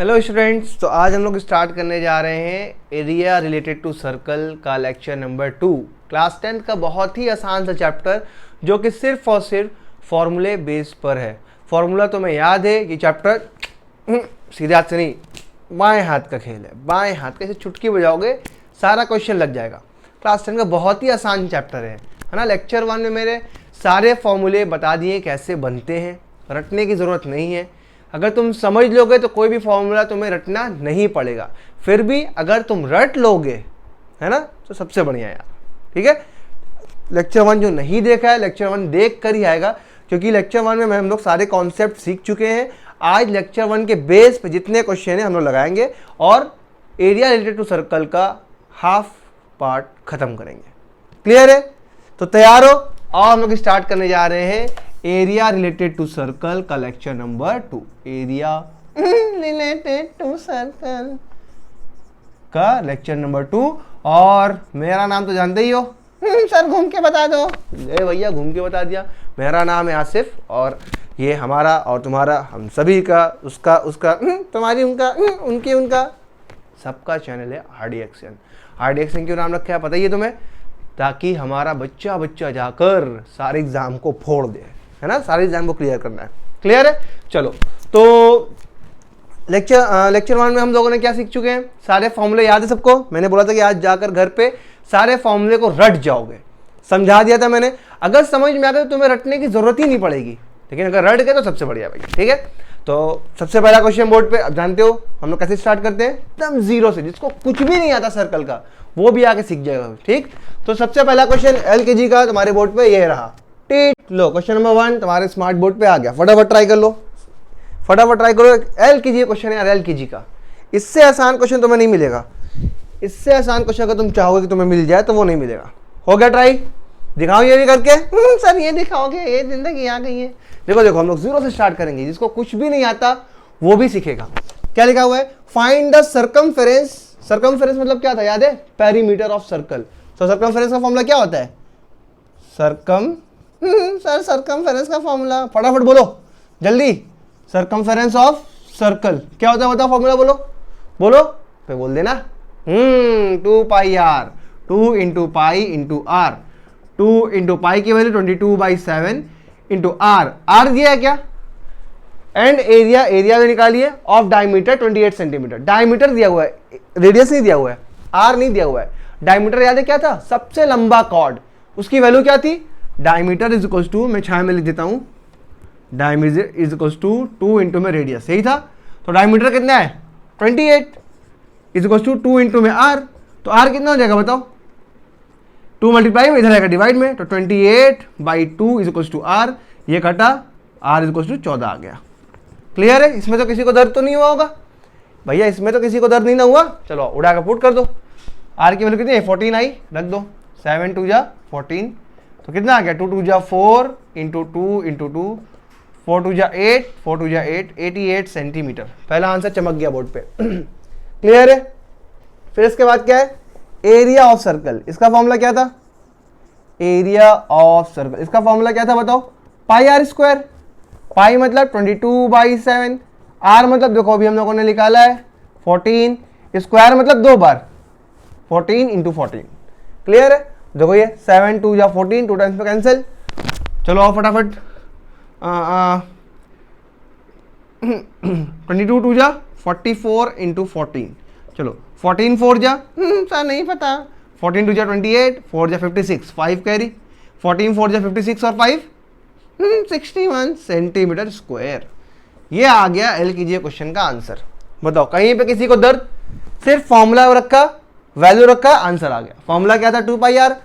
Hello students, तो आज हम लोग स्टार्ट करने जा रहे हैं एरिया रिलेटेड टू सर्कल का लेक्चर नंबर 2 क्लास 10 का बहुत ही आसान सा चैप्टर जो कि सिर्फ और सिर्फ फॉर्मूले बेस पर है। फॉर्मूला तुम्हें याद है, ये चैप्टर सीधे हाथ से नहीं, बाएं हाथ का खेल है। बाएं हाथ का ऐसे चुटकी बजाओगे सारा क्वेश्चन लग जाएगा। क्लास 10 का बहुत ही आसान चैप्टर है ना। लेक्चर 1 में मेरे सारे फॉर्मूले बता दिए कैसे बनते हैं, रटने की ज़रूरत नहीं है। अगर तुम समझ लोगे तो कोई भी फॉर्मूला तुम्हें रटना नहीं पड़ेगा। फिर भी अगर तुम रट लोगे, है ना, तो सबसे बढ़िया यार। ठीक है, लेक्चर 1 जो नहीं देखा है लेक्चर 1 देख कर ही आएगा, क्योंकि लेक्चर 1 में हम लोग सारे कॉन्सेप्ट सीख चुके हैं। आज लेक्चर 1 के बेस पे जितने क्वेश्चन हैं हम लोग लगाएंगे और एरिया रिलेटेड टू सर्कल का हाफ पार्ट खत्म करेंगे। क्लियर है? तो तैयार हो? और हम लोग स्टार्ट करने जा रहे हैं एरिया रिलेटेड टू सर्कल का lecture number 2। Area related to circle का लेक्चर नंबर 2। और मेरा नाम तो जानते ही हो। सर घूम के बता दो। ए भैया घूम के बता दिया। मेरा नाम है आसिफ और ये हमारा और तुम्हारा, हम सभी का, उसका उसका तुम्हारी, उनका उनकी उनका, सबका चैनल है आरडी एक्शन। आरडी एक्शन क्यों नाम रखा है पता ही है तुम्हें? ताकि हमारा बच्चा बच्चा जाकर सारे एग्जाम को फोड़ दे, है ना। सारे एग्जाम को क्लियर करना है। क्लियर है? चलो, तो लेक्चर 1 में हम लोगों ने क्या सीख चुके हैं? सारे फॉर्मूले याद है सबको? मैंने बोला था कि आज जाकर घर पे सारे फॉर्मूले को रट जाओगे। समझा दिया था मैंने। अगर समझ में आ गया तो तुम्हें रटने की जरूरत ही नहीं पड़ेगी, लेकिन अगर रट गए तो सबसे बढ़िया भाई। ठीक है, तो सबसे पहला क्वेश्चन बोर्ड पे, अब जानते हो हम लोग कैसे स्टार्ट करते हैं, एकदम जीरो से। जिसको कुछ भी नहीं आता सर्कल का वो भी आके सीख जाएगा। ठीक, तो सबसे पहला क्वेश्चन एलकेजी का तुम्हारे बोर्ड पे ये रहा। लो, क्वेश्चन नंबर 1 तुम्हारे स्मार्ट बोर्ड पे आ गया। फटाफट ट्राई कर लो, फटाफट ट्राई करो। एलकेजी क्वेश्चन है यार, एलकेजी का। इससे आसान क्वेश्चन तुम्हें नहीं मिलेगा। इससे आसान क्वेश्चन अगर तुम चाहोगे कि तुम्हें मिल जाए तो वो नहीं मिलेगा। हो गया ट्राई? दिखाओ ये भी करके। सर ये दिखाओगे, ये जिंदगी आ गई है। देखो देखो, हम लोग जीरो से स्टार्ट करेंगे। जिसको कुछ भी नहीं आता वो भी सीखेगा। क्या लिखा हुआ है? Find the circumference. सर्कमफेरेंस मतलब क्या था याद है? Perimeter of circle. तो सर्कमफेरेंस का फॉर्मूला क्या होता है? सर सर्कमफेरेंस का फॉर्मूला फटाफट बोलो जल्दी। सर्कमफेरेंस ऑफ सर्कल क्या होता है बताओ? फॉर्मूला बोलो बोलो पे बोल देना। 2 pi r, 2 into pi into r. 2 into pi की वैल्यू 22/7 इंटू आर। आर दिया है क्या? एंड एरिया, एरिया में निकालिए ऑफ डायमीटर 28 सेंटीमीटर। डायमीटर दिया हुआ है, रेडियस नहीं दिया हुआ है, आर नहीं दिया हुआ है। डायमीटर याद है क्या था? सबसे लंबा कॉर्ड। उसकी वैल्यू क्या थी? डायमीटर इज इक्वल टू, मैं छाया में लिख देता हूं, diameter is equal to 2 into में रेडियस। यही था। तो डायमीटर कितना है? 28 इज इक्वल टू 2 इंटू में आर। तो आर कितना हो जाएगा बताओ? 2 मल्टीप्लाई में, इधर आएगा डिवाइड में, तो 28/2 इज इक्वल टू आर। ये कटा, आर इज इक्वल टू 14 आ गया। क्लियर है? इसमें तो किसी को दर्द तो नहीं हुआ होगा भैया? इसमें तो किसी को दर्द नहीं ना हुआ? चलो उड़ा कर पुट कर दो। आर की वैल्यू कितनी है? 14 आई, रख दो। 7 2 जा 14, तो कितना आ गया? 2 2 जा 4 इंटू 2 इंटू 2, 4 2 जा 8, 4 2 जा 8, 88 सेंटीमीटर। पहला आंसर चमक गया बोर्ड पे। क्लियर है? फिर इसके बाद क्या है? Area of circle. इसका फॉर्मूला क्या था? एरिया ऑफ सर्कल, इसका फॉर्मूला क्या था बताओ? Pi r square. पाई मतलब 22/7, आर मतलब देखो अभी हम लोगों ने निकाला है 14, स्क्वायर मतलब 2 बार 14 इंटू 14। क्लियर है? देखो ये 7 2 जा 14, 2 टाइम्स में कैंसिल। चलो आओ फटाफट। 22 2 जा 44 इंटू 14। चलो 14 4 जा, सर नहीं पता। 14 2 जा 28, 4 जा 56, 5 कैरी। 14 4 जा 56 और 5 61 सेंटीमीटर स्क्वायर। ये आ गया एलकेजी क्वेश्चन का आंसर। बताओ कहीं पे किसी को दर्द? सिर्फ फॉर्मूला रखा, वैल्यू रखा, आंसर आ गया। फॉर्मूला क्या था? 2 पाई आर।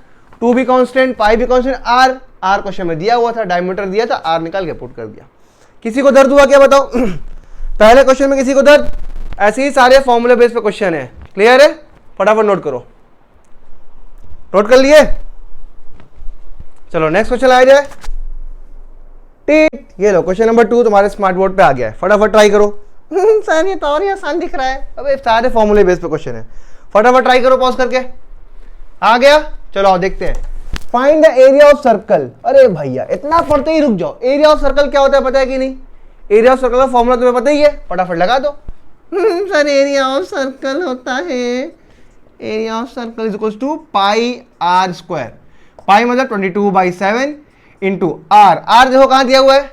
2 भी कांस्टेंट, पाई भी कांस्टेंट, आर आर क्वेश्चन में दिया हुआ था, डायमीटर दिया था, आर निकाल के पुट कर दिया। किसी को दर्द हुआ क्या बताओ? पहले क्वेश्चन में किसी को दर्द? ऐसे ही सारे फॉर्मूले बेस पे क्वेश्चन है। क्लियर है? फटाफट नोट करो। नोट कर लिए? चलो नेक्स्ट क्वेश्चन आ जाए। ये लो क्वेश्चन नंबर 2 तुम्हारे स्मार्ट बोर्ड पे आ गया है। फटाफट ट्राई करो। सर ये तो और ही आसान दिख रहा है। अबे सारे फॉर्मूले बेस पे क्वेश्चन है, फटाफट ट्राई करो पॉज करके। आ गया? चलो आओ देखते हैं। Find the area of circle. अरे भैया इतना पढ़ते ही रुक जाओ। एरिया ऑफ सर्कल क्या होता है पता है कि नहीं? एरिया ऑफ सर्कल का फॉर्मूला तुम्हें पता ही है, फटाफट लगा दो। सर एरिया ऑफ सर्कल होता है, area of circle is equal to pi r square. Pi मतलब 22/7 इंटू आर। आर देखो कहां दिया हुआ है,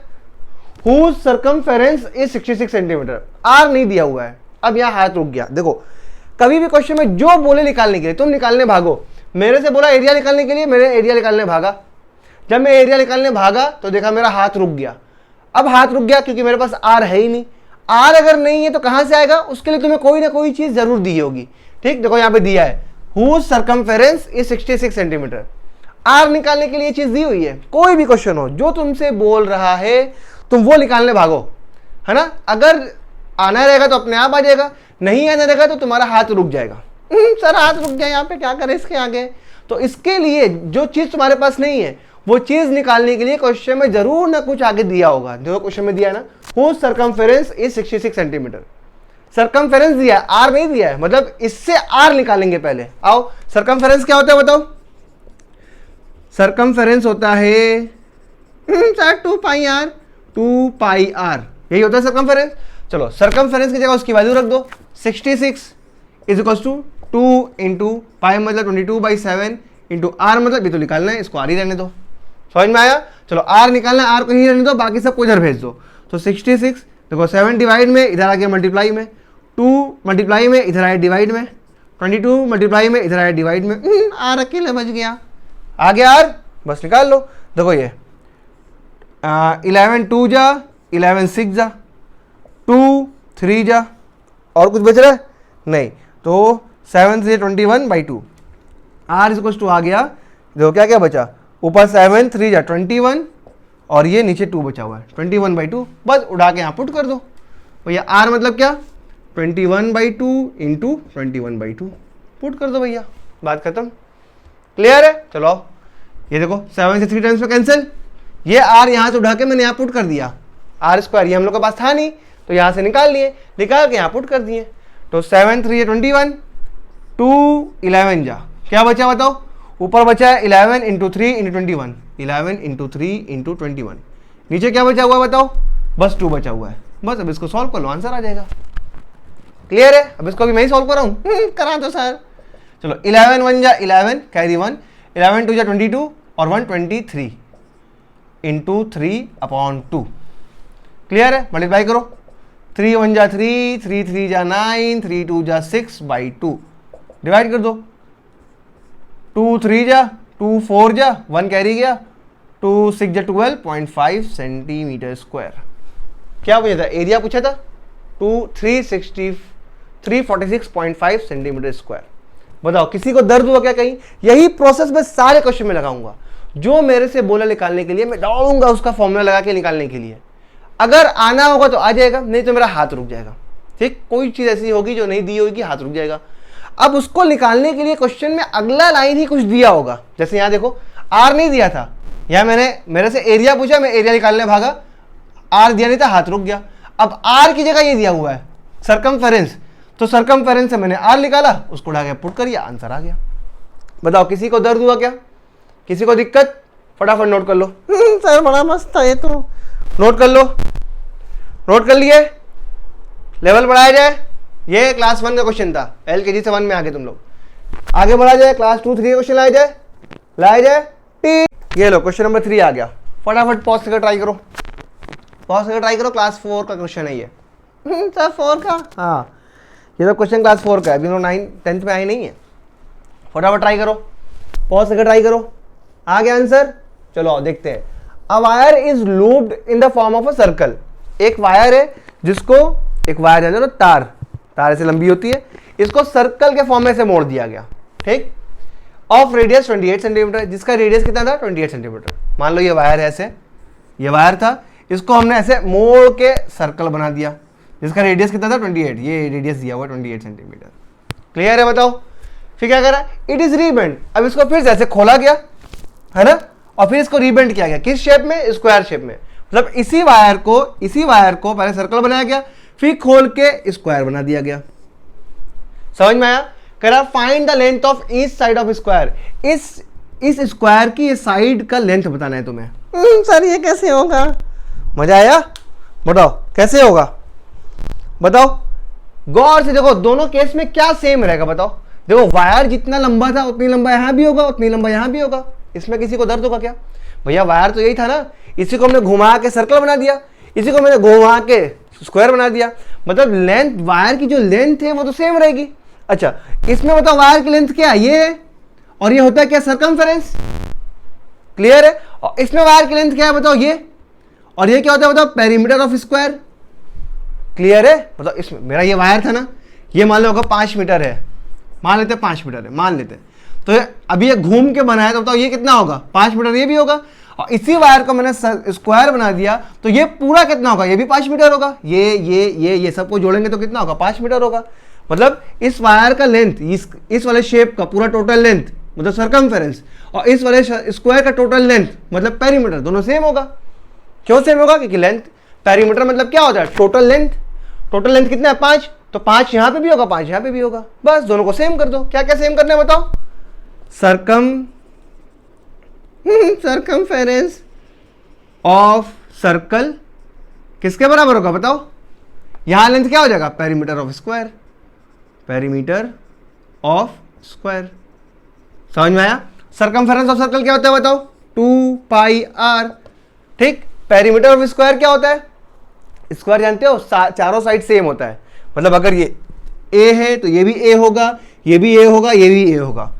whose circumference is 66 centimetre. R नहीं दिया हुआ है। अब यहां हाथ रुक गया। देखो कभी भी क्वेश्चन में जो बोले निकालने के लिए तुम निकालने भागो। मेरे से बोला एरिया निकालने के लिए, मेरे एरिया निकालने भागा। जब मैं एरिया निकालने भागा तो देखा मेरा हाथ रुक गया। अब हाथ रुक गया क्योंकि मेरे पास आर है ही नहीं। आर अगर नहीं है तो कहां से आएगा, उसके लिए तुम्हें कोई ना कोई चीज जरूर दी होगी। ठीक, देखो यहां पे दिया है whose circumference is 66 centimetre. R निकालने के लिए चीज दी हुई है। कोई भी क्वेश्चन हो जो तुमसे बोल रहा है तुम वो निकालने भागो, है ना। अगर आना रहेगा तो अपने आप आ जाएगा, नहीं आना रहेगा तो तुम्हारा हाथ रुक जाएगा। सर हाथ रुक गया, यहाँ पे क्या करें इसके आगे। तो इसके लिए जो चीज तुम्हारे पास नहीं है वो चीज निकालने के लिए क्वेश्चन में जरूर ना कुछ आगे दिया होगा। जो क्वेश्चन में दिया है ना, whose circumference is 66 centimetre. Circumference दिया है, आर नहीं दिया है, मतलब इससे आर निकालेंगे पहले। आओ, सर्कमफेरेंस क्या होता है बताओ। सर्कमफेरेंस होता है sir 2 pi r, 2 pi r, यही होता है सर्कमफेरेंस। चलो सर्कमफेरेंस की जगह उसकी वैल्यू रख दो। 66 is equal to 2 into pi मतलब 22/7 इंटू आर मतलब ये तो निकालना है, इसको आर ही रहने दो। समझ में आया। चलो आर निकालना है, आर को ही रहने दो, बाकी सबको इधर भेज दो। तो 66 देखो 7 डिवाइड में, इधर आ गया मल्टीप्लाई में, 2 मल्टीप्लाई में, इधर आया डिवाइड में, 22 मल्टीप्लाई में, इधर आया डिवाइड में। आर अकेले बच गया, आ गया आर, बस निकाल लो। देखो ये 11 2 जा, 11 6 जा, 2 3 जा, और कुछ बच रहा है नहीं, तो 7 से 21/2। आर इज इक्वल टू आ गया। देखो क्या क्या बचा, ऊपर 7 3 जा 21 और ये नीचे 2 बचा हुआ है 21/2। बस उड़ा के यहाँ पुट कर दो भैया। आर मतलब क्या, 21/2 इंटू 21/2 पुट कर दो भैया, बात खत्म। क्लियर है। चलो आओ, ये देखो 7 से 3 टाइम्स में कैंसिल। ये आर यहाँ से उठा के मैंने यहाँ पुट कर दिया। आर स्क्वायर ये हम लोग के पास था नहीं तो यहाँ से निकाल लिए, निकाल के यहाँ पुट कर दिए। तो 7 3 21, 2 11 जा, क्या बचा बताओ। ऊपर बचा है 11 इंटू 3 इंटू 21, 11 इंटू 3 इंटू 21। नीचे क्या बचा हुआ है बताओ, बस 2 बचा हुआ है। बस अब इसको सॉल्व कर लो, आंसर आ जाएगा। क्लियर है। अब इसको भी मैं ही सॉल्व कर रहा हूँ, करा दो सर। चलो 11 1 जा 11 कैरी 1, 11 2 जा 22 और 1 23 इंटू 3/2। क्लियर है। मल्टीप्लाई करो, 3 1 जा 3, 3 3 जा 9, 3 2 जा 6/2। डिवाइड कर दो, 2 3 जा 2 4 जा 1 कैरी गया, 2 6 जा 12.5 सेंटीमीटर स्क्वायर। क्या पूछा था, एरिया पूछा था 346.5 सेंटीमीटर स्क्वायर। बताओ किसी को दर्द हुआ क्या कहीं। यही प्रोसेस मैं सारे क्वेश्चन में लगाऊंगा। जो मेरे से बोला निकालने के लिए मैं दौड़ूंगा उसका फॉर्मूला लगा के निकालने के लिए। अगर आना होगा तो आ जाएगा, नहीं तो मेरा हाथ रुक जाएगा। ठीक, कोई चीज ऐसी होगी जो नहीं दी होगी, हाथ रुक जाएगा। अब उसको निकालने के लिए क्वेश्चन में अगला लाइन ही कुछ दिया होगा। जैसे यहाँ देखो आर नहीं दिया था, यहाँ मैंने मेरे से एरिया पूछा, मैं एरिया निकालने भागा, आर दिया नहीं था, हाथ रुक गया। अब आर की जगह ये दिया हुआ है सर्कमफेरेंस, तो सर्कमफेरेंस से मैंने आर निकाला, उसको उठा के पुट करिए, आंसर आ गया। बताओ किसी को दर्द हुआ क्या, किसी को दिक्कत, फटाफट नोट कर लो। सर बड़ा मस्त था ये तो, नोट कर लो। नोट कर लिए, लेवल बढ़ाया जाए। ये क्लास 1 का क्वेश्चन था, LKG से 1 में आगे तुम लोग आगे बढ़ा जाए, क्लास 2 3 का क्वेश्चन लाया जाए। ये लो क्वेश्चन नंबर 3 आ गया। फटाफट पॉज करके ट्राई करो, पॉज करके ट्राई करो। क्लास 4 का क्वेश्चन है ये। सर 4 का, हाँ ये तो क्वेश्चन क्लास 4 का है, अभी 9 10th में आई नहीं है। फटाफट ट्राई करो, पॉज करके ट्राई करो। आ गया आंसर। चलो देखते हैं। A wire is looped in the form of a circle. एक वायर है जिसको, एक वायर है तार ऐसे लंबी होती है, इसको सर्कल के फॉर्म में से मोड़ दिया गया। ठीक, ऑफ रेडियस 28 सेंटीमीटर, जिसका रेडियस कितना था 28 सेंटीमीटर। मान लो ये वायर है, ऐसे ये वायर था, इसको हमने ऐसे मोड़ के सर्कल बना दिया, जिसका रेडियस कितना था 28, ये रेडियस दिया हुआ 28 सेंटीमीटर। क्लियर है। बताओ फिर क्या करा, इट इज रीबेंड। अब इसको फिर से ऐसे खोला गया है ना, और फिर इसको रीबेंड किया गया, किस शेप में, स्क्वायर शेप में। मतलब इसी वायर को पहले सर्कल बनाया गया, फिर खोल के स्क्वायर बना दिया गया। समझ में आया। कह रहा find the length of each side of square. इस स्क्वायर की साइड का लेंथ बताना है तुम्हें। सर ये कैसे होगा, मजा आया। बताओ कैसे होगा, बताओ। गौर से देखो दोनों केस में क्या सेम रहेगा बताओ। देखो वायर जितना लंबा था उतनी लंबा यहां भी होगा, उतनी लंबा यहां भी होगा। इसमें किसी को दर्द होगा क्या? भैया वायर तो यही था ना, इसी को हमने घुमा के सर्कल बना दिया, इसी को मैंने घुमा के स्क्वायर बना दिया, मतलब लेंथ, वायर की जो लेंथ है वो तो सेम रहेगी। अच्छा इसमें बताओ वायर की लेंथ क्या है, ये है, और ये होता है क्या, सरकमफेरेंस। क्लियर है? और इसमें वायर की लेंथ क्या है बताओ, ये, और ये क्या होता है बताओ, पेरीमीटर ऑफ स्क्वायर। क्लियर है? बताओ इसमें मेरा ये वायर था ना, ये मान लो होगा 5 मीटर है, मान लेते 5 मीटर है, मान लेते, तो अभी ये घूम के बनाया तो बताओ ये कितना होगा, 5 मीटर ये भी होगा, और इसी वायर को मैंने स्क्वायर बना दिया तो ये पूरा कितना होगा, ये भी 5 मीटर होगा, ये सबको जोड़ेंगे तो कितना होगा, 5 मीटर होगा। मतलब इस वायर का लेंथ, इस वाले शेप का पूरा टोटल लेंथ मतलब सरकमफेरेंस, और इस वाले स्क्वायर का टोटल लेंथ मतलब पेरीमीटर, दोनों सेम होगा। क्यों सेम होगा? क्योंकि लेंथ, पेरीमीटर मतलब क्या होता है, टोटल लेंथ। टोटल लेंथ कितना है, 5, तो 5 यहां पे भी होगा, 5 यहां पे भी होगा, बस दोनों को सेम कर दो। क्या क्या सेम करना है बताओ? सरकमफेरेंस ऑफ सर्कल किसके बराबर होगा बताओ? यहां लेंथ क्या हो जाएगा, perimeter of square, perimeter of square. समझ में आया? सरकमफेरेंस ऑफ सर्कल क्या होता है बताओ, 2 पाई r। ठीक, पेरीमीटर ऑफ स्क्वायर क्या होता है, स्क्वायर जानते हो, चारों साइड सेम होता है, मतलब अगर ये a है तो ये भी a होगा, ये भी a होगा, ये भी a होगा,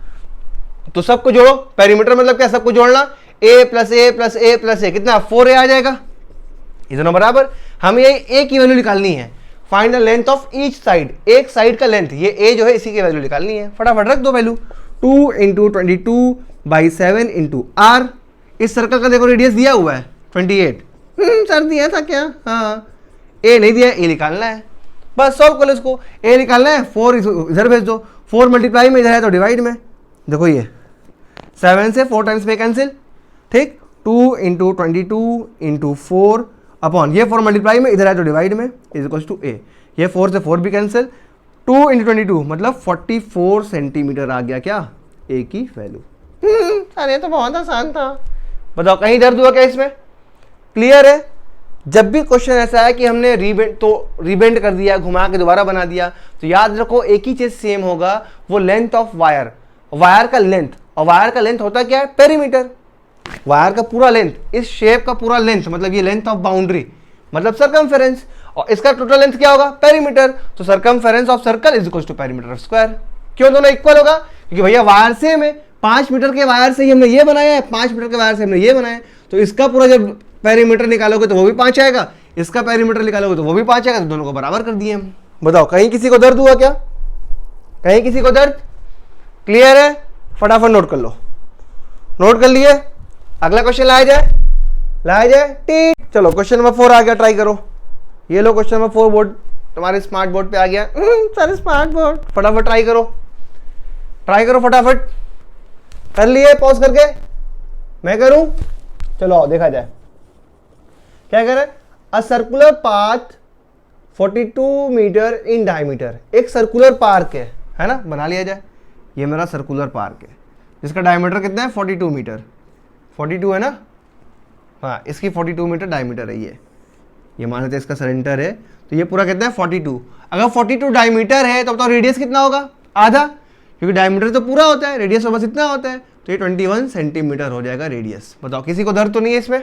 तो सबको जोड़ो। पेरीमीटर मतलब क्या, सबको जोड़ना, a plus a plus a plus a कितना, 4a आ जाएगा, ये दोनों बराबर। हमें ये a की वैल्यू निकालनी है, find the length of each side, एक साइड का लेंथ, ये a जो है इसी की वैल्यू निकालनी है, फटाफट रख दो वैल्यू। 2 into 22/7 into r। इस सर्कल का देखो रेडियस दिया हुआ है 28। सर दिया था क्या? हाँ, a नहीं दिया, a निकालना है, बस सॉल्व कर लो इसको। a निकालना है, 4 इधर भेज दो, 4 मल्टीप्लाई में इधर है तो डिवाइड में, देखो ये 7 से 4 टाइम्स पे कैंसिल। ठीक, 2 इंटू 22 इंटू 4 अपॉन ये 4 मल्टीप्लाई में इधर है तो डिवाइड में, इज इक्वल टू a। ये 4 से 4 भी कैंसिल, 2 इंटू 22 मतलब 44 सेंटीमीटर आ गया क्या, a की वैल्यू। अरे तो बहुत आसान था, बताओ कहीं दर्द हुआ क्या इसमें? क्लियर है? जब भी क्वेश्चन ऐसा है कि हमने रीबेंड कर दिया, घुमा के दोबारा बना दिया, तो याद रखो एक ही चीज सेम होगा, वो लेंथ ऑफ वायर, वायर का लेंथ, और वायर का लेंथ होता क्या है, पेरीमीटर। वायर का पूरा लेंथ, इस शेप का पूरा लेंथ मतलब ये लेंथ ऑफ बाउंड्री मतलब सरकमफेरेंस, और इसका टोटल लेंथ क्या होगा, पेरीमीटर। तो circumference of circle is equal to perimeter of square. क्यों दोनों इक्वल होगा? क्योंकि भैया वायर सेम है, 5 मीटर के वायर से ही हमने ये बनाया है, 5 मीटर के वायर से हमने ये बनाया है, तो इसका पूरा जब पेरीमीटर निकालोगे तो वो भी 5 आएगा, इसका पेरीमीटर निकालोगे तो वो भी 5 आएगा, तो दोनों को बराबर कर दिए हम। बताओ कहीं किसी को दर्द हुआ क्या, कहीं किसी को दर्द? क्लियर है? फटाफट नोट कर लो, नोट कर लिए? अगला क्वेश्चन लाया जाए, लाया जाए। ठीक, चलो क्वेश्चन नंबर 4 आ गया, ट्राई करो। ये लो क्वेश्चन नंबर 4 बोर्ड, तुम्हारे स्मार्ट बोर्ड पे आ गया। सर स्मार्ट बोर्ड, फटाफट ट्राई करो, ट्राई करो फटाफट। कर लिए पॉज करके? मैं करूं? चलो आओ देखा जाए क्या कह रहा है। A circular path 42 metre in diameter, एक सर्कुलर पार्क है ना, बना लिया जाए। ये मेरा सर्कुलर पार्क है जिसका डायमीटर कितना है, 42 मीटर, 42 है ना, हाँ इसकी 42 मीटर डायमीटर है। ये मान लेते हैं इसका सेंटर है, तो ये पूरा कितना है 42। अगर 42 डायमीटर है तो बताओ रेडियस कितना होगा, आधा, क्योंकि डायमीटर तो पूरा होता है, रेडियस तो बस इतना होता है, तो ये 21 सेंटीमीटर हो जाएगा रेडियस। बताओ किसी को दर्द तो नहीं है इसमें?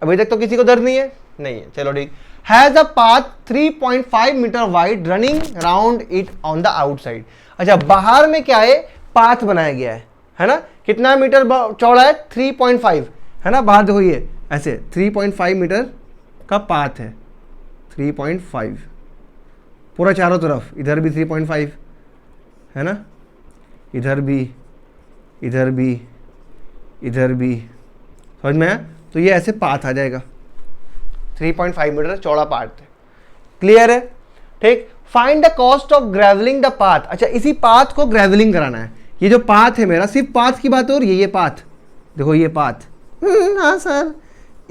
अभी तक तो किसी को दर्द नहीं है, नहीं है, चलो ठीक। Has a path 3.5 metre wide running around it on the outside. अच्छा बाहर में क्या है, पाथ बनाया गया है ना, कितना मीटर चौड़ा है, 3.5 है ना, बाहर देखो ये ऐसे 3.5 मीटर का पाथ है, 3.5 पूरा चारों तरफ, इधर भी 3.5 है ना, इधर भी, इधर भी, इधर भी, समझ में आया? तो ये ऐसे पाथ आ जाएगा, 3.5 मीटर चौड़ा पाथ है। क्लियर है? ठीक। Find the cost of graveling the path. अच्छा इसी पाथ को ग्रेवलिंग कराना है। ये जो पाथ है मेरा, सिर्फ पाथ की बात हो रही है, ये पाथ देखो, ये पाथ, हाँ सर,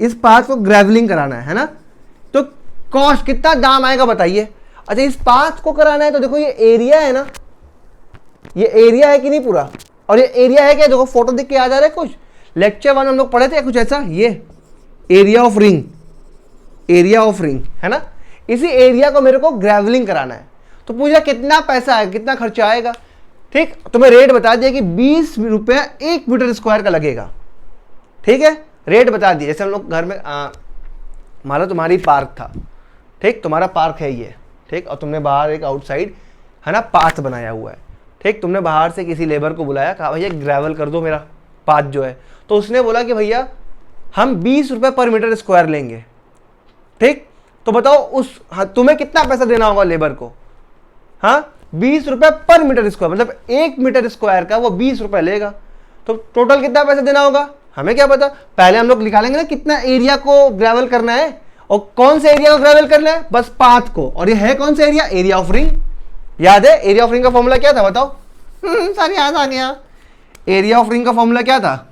इस पाथ को ग्रेवलिंग कराना है ना, तो कॉस्ट कितना दाम आएगा बताइए। अच्छा इस पाथ को कराना है तो देखो ये एरिया है ना, ये एरिया है कि नहीं पूरा, और ये एरिया है क्या, देखो फोटो देख के याद आ रहा है कुछ, लेक्चर 1 हम लोग पढ़े थे कुछ ऐसा, ये area of ring, area of ring है ना, इसी एरिया को मेरे को ग्रेवलिंग कराना है। तो पूछा कितना पैसा आएगा, कितना खर्चा आएगा। ठीक, तुम्हें रेट बता दिया कि 20 रुपया 1 मीटर स्क्वायर का लगेगा। ठीक है, रेट बता दिया। जैसे हम लोग घर में मान लो तुम्हारी पार्क था, ठीक, तुम्हारा पार्क है ये, ठीक, और तुमने बाहर एक आउटसाइड है ना पाथ बनाया हुआ है। ठीक, तुमने बाहर से किसी लेबर को बुलाया, कहा भैया ग्रेवल कर दो मेरा पाथ जो है, तो उसने बोला कि भैया हम 20 रुपये पर मीटर स्क्वायर लेंगे। ठीक, तो बताओ उस तुम्हें कितना पैसा देना होगा लेबर को? हाँ, 20 रुपये पर मीटर स्क्वायर, मतलब 1 मीटर स्क्वायर का वो 20 रुपये लेगा। तो टोटल कितना पैसा देना होगा हमें क्या पता, पहले हम लोग निकालेंगे ना कितना एरिया को ग्रेवल करना है, और कौन से एरिया को ग्रेवल करना है, बस पाथ को। और ये है कौन सा एरिया? Area of ring. याद है एरिया ऑफ रिंग का फॉर्मूला क्या था, बताओ? सर याद आ गया। एरिया ऑफ रिंग का फॉर्मूला क्या था?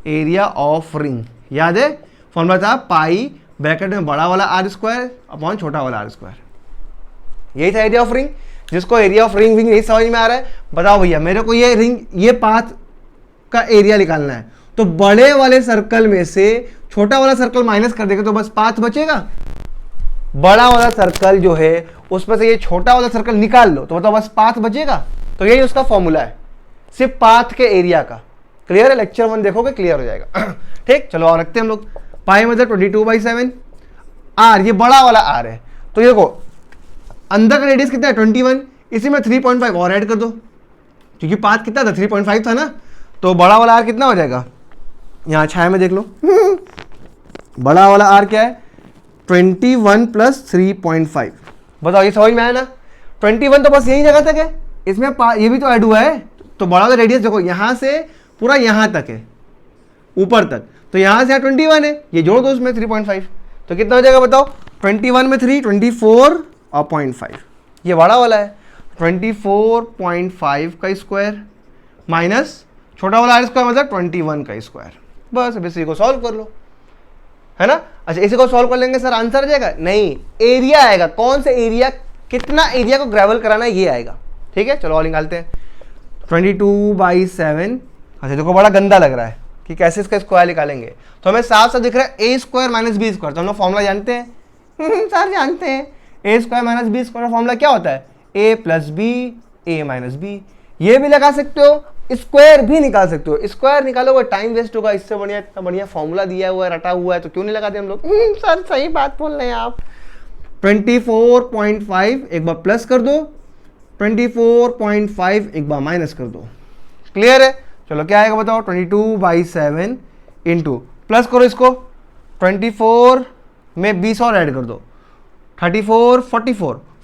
एरिया ऑफ रिंग याद है? फॉर्मूला था पाई ब्रैकेट में बड़ा वाला आर स्क्वायर अपॉन छोटा वाला आर स्क्वायर। यही था एरिया ऑफ रिंग। जिसको एरिया ऑफ रिंग नहीं समझ में आ रहा है, बताओ भैया मेरे को ये रिंग, ये पाथ का एरिया निकालना है, तो बड़े वाले सर्कल में से छोटा वाला सर्कल माइनस कर देगा तो बस पाथ बचेगा। बड़ा वाला सर्कल जो है उसमें से ये छोटा वाला सर्कल निकाल लो तो बताओ बस पाथ बचेगा। तो यही उसका फॉर्मूला है, सिर्फ पाथ के एरिया का। क्लियर है? लेक्चर 1 देखोगे क्लियर हो जाएगा। ठीक, चलो और रखते हैं हम लोग। पाई मतलब 22/7 आर, ये बड़ा वाला आर है, तो ये देखो अंदर का रेडियस कितना है 21, इसी में 3.5 और ऐड कर दो, क्योंकि पाथ कितना था 3.5 था ना, तो बड़ा वाला आर कितना हो जाएगा, यहाँ छाया में देख लो। बड़ा वाला आर क्या है 21 + 3.5। बताओ ये समझ में आया ना? 21 तो बस यही जगह तक है, इसमें ये भी तो ऐड हुआ है। तो बड़ा वाला रेडियस देखो यहाँ से पूरा यहाँ तक है, ऊपर तक, तो यहाँ से 21 है, ये जोड़ दो उसमें 3.5, तो कितना हो जाएगा बताओ? 21 में 3 24.5, ये बड़ा वाला है 24.5 का स्क्वायर माइनस छोटा वाला आर स्क्वायर मतलब 21 का स्क्वायर। बस अब इसी को सॉल्व कर लो, है ना? अच्छा इसी को सॉल्व कर लेंगे सर आंसर आ जाएगा? नहीं, एरिया आएगा। कौन से एरिया, कितना एरिया को ग्रेवल कराना है ये आएगा। ठीक है, चलो और निकालते हैं। 22/7। अच्छा देखो बड़ा गंदा लग रहा है कि कैसे इसका स्क्वायर निकालेंगे, तो हमें साफ साफ दिख रहा है a² - b²। तो हम लोग फॉर्मूला जानते हैं सर जानते हैं, a² - b² का फॉर्मूला क्या होता है? a + b a - b। ये भी लगा सकते हो, स्क्वायर भी निकाल सकते हो। स्क्वायर निकालोगे टाइम वेस्ट होगा, इससे बढ़िया इतना बढ़िया फॉर्मूला दिया हुआ है, रटा हुआ है, तो क्यों नहीं लगाते हम लोग? सर सही बात बोल रहे हैं आप। 24.5 एक बार प्लस कर दो, 24.5 एक बार माइनस कर दो। क्लियर है? चलो क्या आएगा बताओ? 22/7 इंटू प्लस करो इसको, 24 में 20 और ऐड कर दो, 34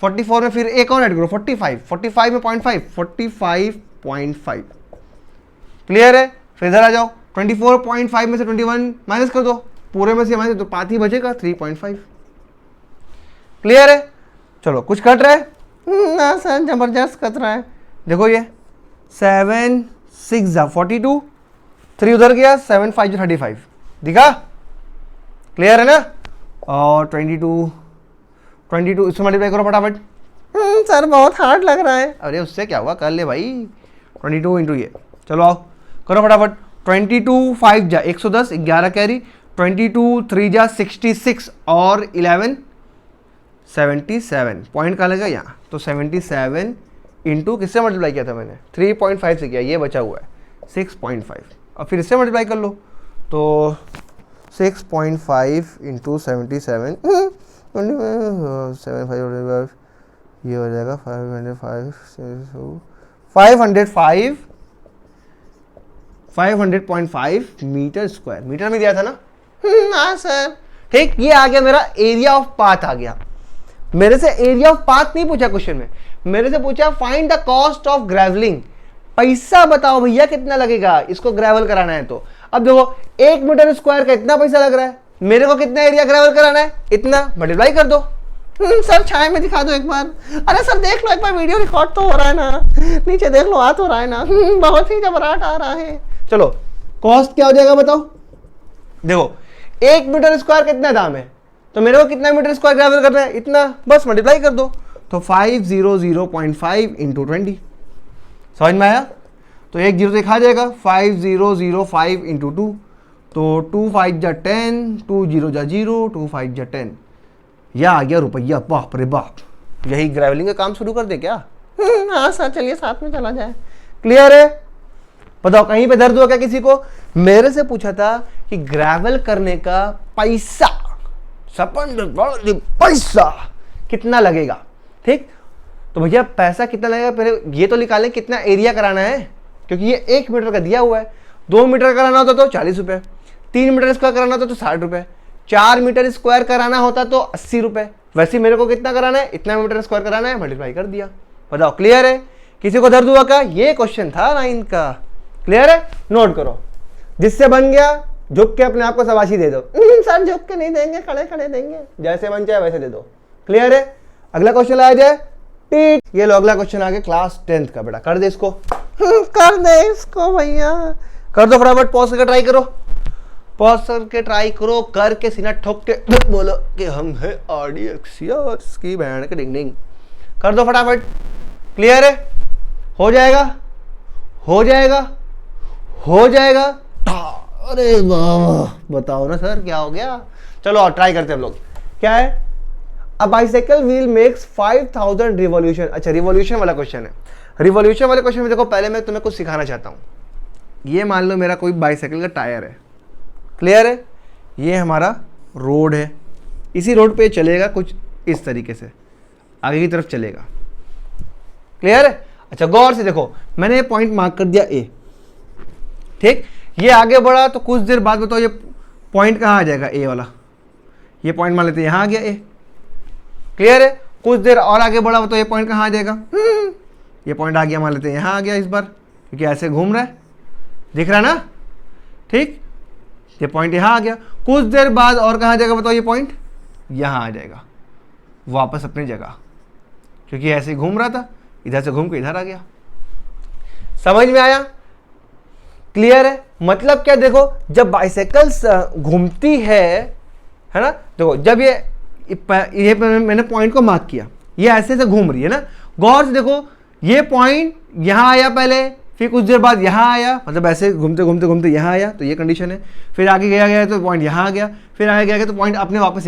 44 में फिर एक और ऐड करो 45 में 0.5 45.5। क्लियर है? फिर इधर आ जाओ, 24.5 में से 21 माइनस कर दो, पूरे में से माइनस तो पाथ ही बचेगा 3.5। क्लियर है? चलो कुछ कट रहा है ना सर? जबरदस्त कट रहा है। देखो ये 7 6 42, 3 उधर गया, 7 5 35 दिखा? क्लियर है ना? और 22 इसमें मल्टीप्लाई करो फटाफट। सर बहुत हार्ड लग रहा है। अरे उससे क्या हुआ, कर ले भाई। 22 इंटू ये, चलो आओ करो फटाफट। 22 5 जा 110, 11 कैरी, 22 3 जा 66 और 11 77। पॉइंट कहाँ लगा? यहाँ। तो 77 इंटू किससे मल्टीप्लाई किया था मैंने? 3.5 से किया, ये बचा हुआ है 6.5, और फिर इससे मल्टीप्लाई कर लो, तो 6.5 इंटू 77 75 ये हो जाएगा 500.5 मीटर स्क्वायर। मीटर में दिया था ना? हाँ सर। ठीक, ये आ गया मेरा एरिया ऑफ पाथ आ गया। मेरे से एरिया ऑफ पाथ नहीं पूछा क्वेश्चन में, मेरे से पूछा find the cost of grovelling. पैसा बताओ भैया कितना लगेगा इसको ग्रेवल कराना है। तो अब देखो 1 मीटर स्क्वायर का इतना पैसा लग रहा है, मेरे को कितना एरिया ग्रेवल कराना है? इतना, मल्टीप्लाई कर दो। सर छाया में दिखा दो एक बार। अरे सर देख लो एक बार, वीडियो रिकॉर्ड तो हो रहा है ना, नीचे देख लो आ तो रहा है ना। बहुत ही जबराट आ रहा है। चलो कॉस्ट क्या हो जाएगा बताओ? देखो 1 मीटर स्क्वायर कितना दाम है, तो मेरे को कितना मीटर स्क्वायर ग्रेवल करना है? इतना, बस मल्टीप्लाई कर दो। तो 500.5 इंटू 20। समझ में आया? तो एक जीरो से खा जाएगा, 5005 इंटू 2, तो 2 5 जा 10, 2 0 जा 0, 2 5 जा 10, यह आ गया रुपया। बाप रे बाप, यही ग्रेवलिंग का काम शुरू कर दे क्या? हाँ सर चलिए साथ में चला जाए। क्लियर है? बताओ कहीं पे दर्द हुआ क्या किसी को? मेरे से पूछा था कि ग्रेवल करने का पैसा, पैसा कितना लगेगा। ठीक, तो भैया पैसा कितना लगेगा पहले ये तो निकालें, कितना एरिया कराना है, क्योंकि ये 1 मीटर का दिया हुआ है। 2 मीटर कराना होता तो 40 रुपए, 3 मीटर स्क्वायर कराना होता तो 60 रुपए, 4 मीटर स्क्वायर कराना होता तो 80 रुपए। वैसे मेरे को कितना कराना है, इतना मीटर स्क्वायर कराना है, मल्टीप्लाई कर दिया। बताओ क्लियर है? किसी को दर्द हुआ क्या? ये क्वेश्चन था 9 का। क्लियर है? नोट करो। जिससे बन गया झुक के अपने आप को शाबाशी दे दो। सर झुक के नहीं देंगे, खड़े खड़े देंगे, जैसे बन जाए वैसे दे दो। क्लियर है? अगला क्वेश्चन आ जाए। ठीक, ये लो अगला क्वेश्चन आ गया क्लास 10th का। बेटा कर दे इसको, कर दे इसको भैया, कर दो फटाफट। पॉज करके ट्राई करो, पॉज करके ट्राई करो, करके सीना ठोक के बोलो कि हम है RDX की बैंड के डिंग डिंग। कर दो फटाफट। क्लियर है? हो जाएगा, हो जाएगा, हो जाएगा। अरे वाह, बताओ ना सर क्या हो गया। चलो और ट्राई करते हैं हम लोग। क्या है? अ बाइसाइकिल व्हील मेक्स 5000 रिवॉल्यूशन। अच्छा रिवॉल्यूशन वाला क्वेश्चन है। रिवॉल्यूशन वाले क्वेश्चन में देखो पहले मैं तुम्हें कुछ सिखाना चाहता हूँ। ये मान लो मेरा कोई बाइसाइकिल का टायर है। क्लियर है? ये हमारा रोड है, इसी रोड पे चलेगा कुछ इस तरीके से, आगे की तरफ चलेगा। क्लियर है? अच्छा गौर से देखो, मैंने ये पॉइंट मार्क कर दिया A। ठीक, ये आगे बढ़ा तो कुछ देर बाद बताओ ये पॉइंट कहाँ आ जाएगा? A वाला। ये पॉइंट मान लेते हैं यहाँ आ गया A। क्लियर है? कुछ देर और आगे बढ़ा तो ये पॉइंट कहाँ आ जाएगा? ये पॉइंट आ गया, मान लेते हैं यहाँ आ गया इस बार, क्योंकि ऐसे घूम रहा है, दिख रहा है ना? ठीक, ये पॉइंट यहाँ आ गया। कुछ देर बाद और कहाँ जाएगा बताओ? ये पॉइंट यहाँ आ जाएगा वापस अपनी जगह, क्योंकि ऐसे घूम रहा था, इधर से घूम के इधर आ गया। समझ में आया? क्लियर है? मतलब क्या, देखो जब बाइसाइकिल्स घूमती है ना, देखो जब ये मैंने पॉइंट को मार्क किया, ये ऐसे से घूम रही है ना। गौर से देखो, ये पॉइंट यहाँ आया पहले, फिर कुछ देर बाद यहाँ आया, मतलब ऐसे घूमते घूमते घूमते यहाँ आया, तो ये कंडीशन है। फिर आगे गया तो पॉइंट यहाँ आ गया, फिर आगे गया तो पॉइंट अपने वापस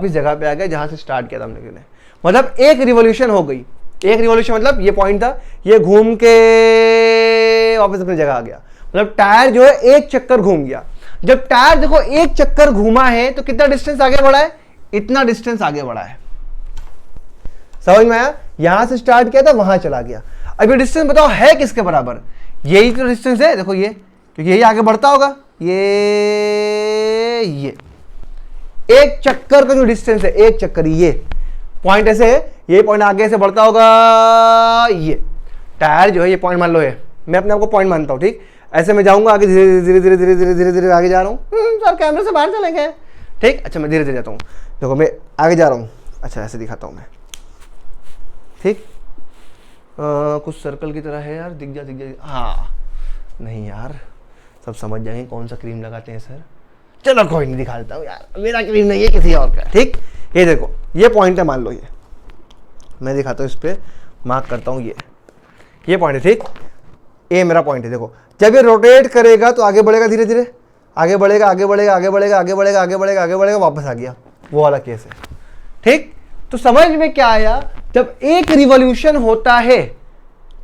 जगह पे आ गया जहाँ से स्टार्ट किया था हमने। मतलब एक रिवॉल्यूशन हो गई। एक रिवॉल्यूशन मतलब ये पॉइंट था, ये घूम के वापस अपनी जगह आ गया। मतलब टायर जो है एक चक्कर घूम गया। जब टायर देखो एक चक्कर घूमा है तो कितना डिस्टेंस आगे बढ़ा है? इतना डिस्टेंस आगे बढ़ा है। समझ में आया? यहां से स्टार्ट किया था, वहां चला गया। अब ये डिस्टेंस बताओ है किसके बराबर? यही तो डिस्टेंस है, देखो ये, क्योंकि यही आगे बढ़ता होगा। ये एक चक्कर का जो डिस्टेंस है, एक चक्कर, ये पॉइंट ऐसे है, ये पॉइंट आगे से बढ़ता होगा। ये टायर जो है, ये पॉइंट मान लो है, मैं अपने आप को पॉइंट मानता हूं। ठीक, ऐसे मैं जाऊंगा आगे, धीरे धीरे धीरे धीरे धीरे धीरे धीरे आगे जा रहा हूँ। सर कैमरे से बाहर चले गए। ठीक, अच्छा मैं धीरे धीरे जाता हूँ, देखो मैं आगे जा रहा हूँ। अच्छा ऐसे दिखाता हूँ मैं। ठीक, कुछ सर्कल की तरह है यार, दिख जा। हाँ नहीं यार, सब समझ जाएंगे कौन सा क्रीम लगाते हैं सर। चलो कोई नहीं, दिखाता हूँ यार, मेरा क्रीम नहीं है, किसी और का। ठीक, ये देखो ये पॉइंट है, मान लो ये मैं दिखाता हूँ, इस पर मार्क करता हूँ। ये पॉइंट है। ठीक, ये मेरा पॉइंट है। देखो जब ये रोटेट करेगा तो आगे बढ़ेगा, धीरे धीरे आगे बढ़ेगा, आगे बढ़ेगा, आगे बढ़ेगा, आगे बढ़ेगा, आगे बढ़ेगा, आगे बढ़ेगा, वापस आ गया। वो वाला केस है। ठीक, तो समझ में क्या आया? जब एक रिवॉल्यूशन होता है,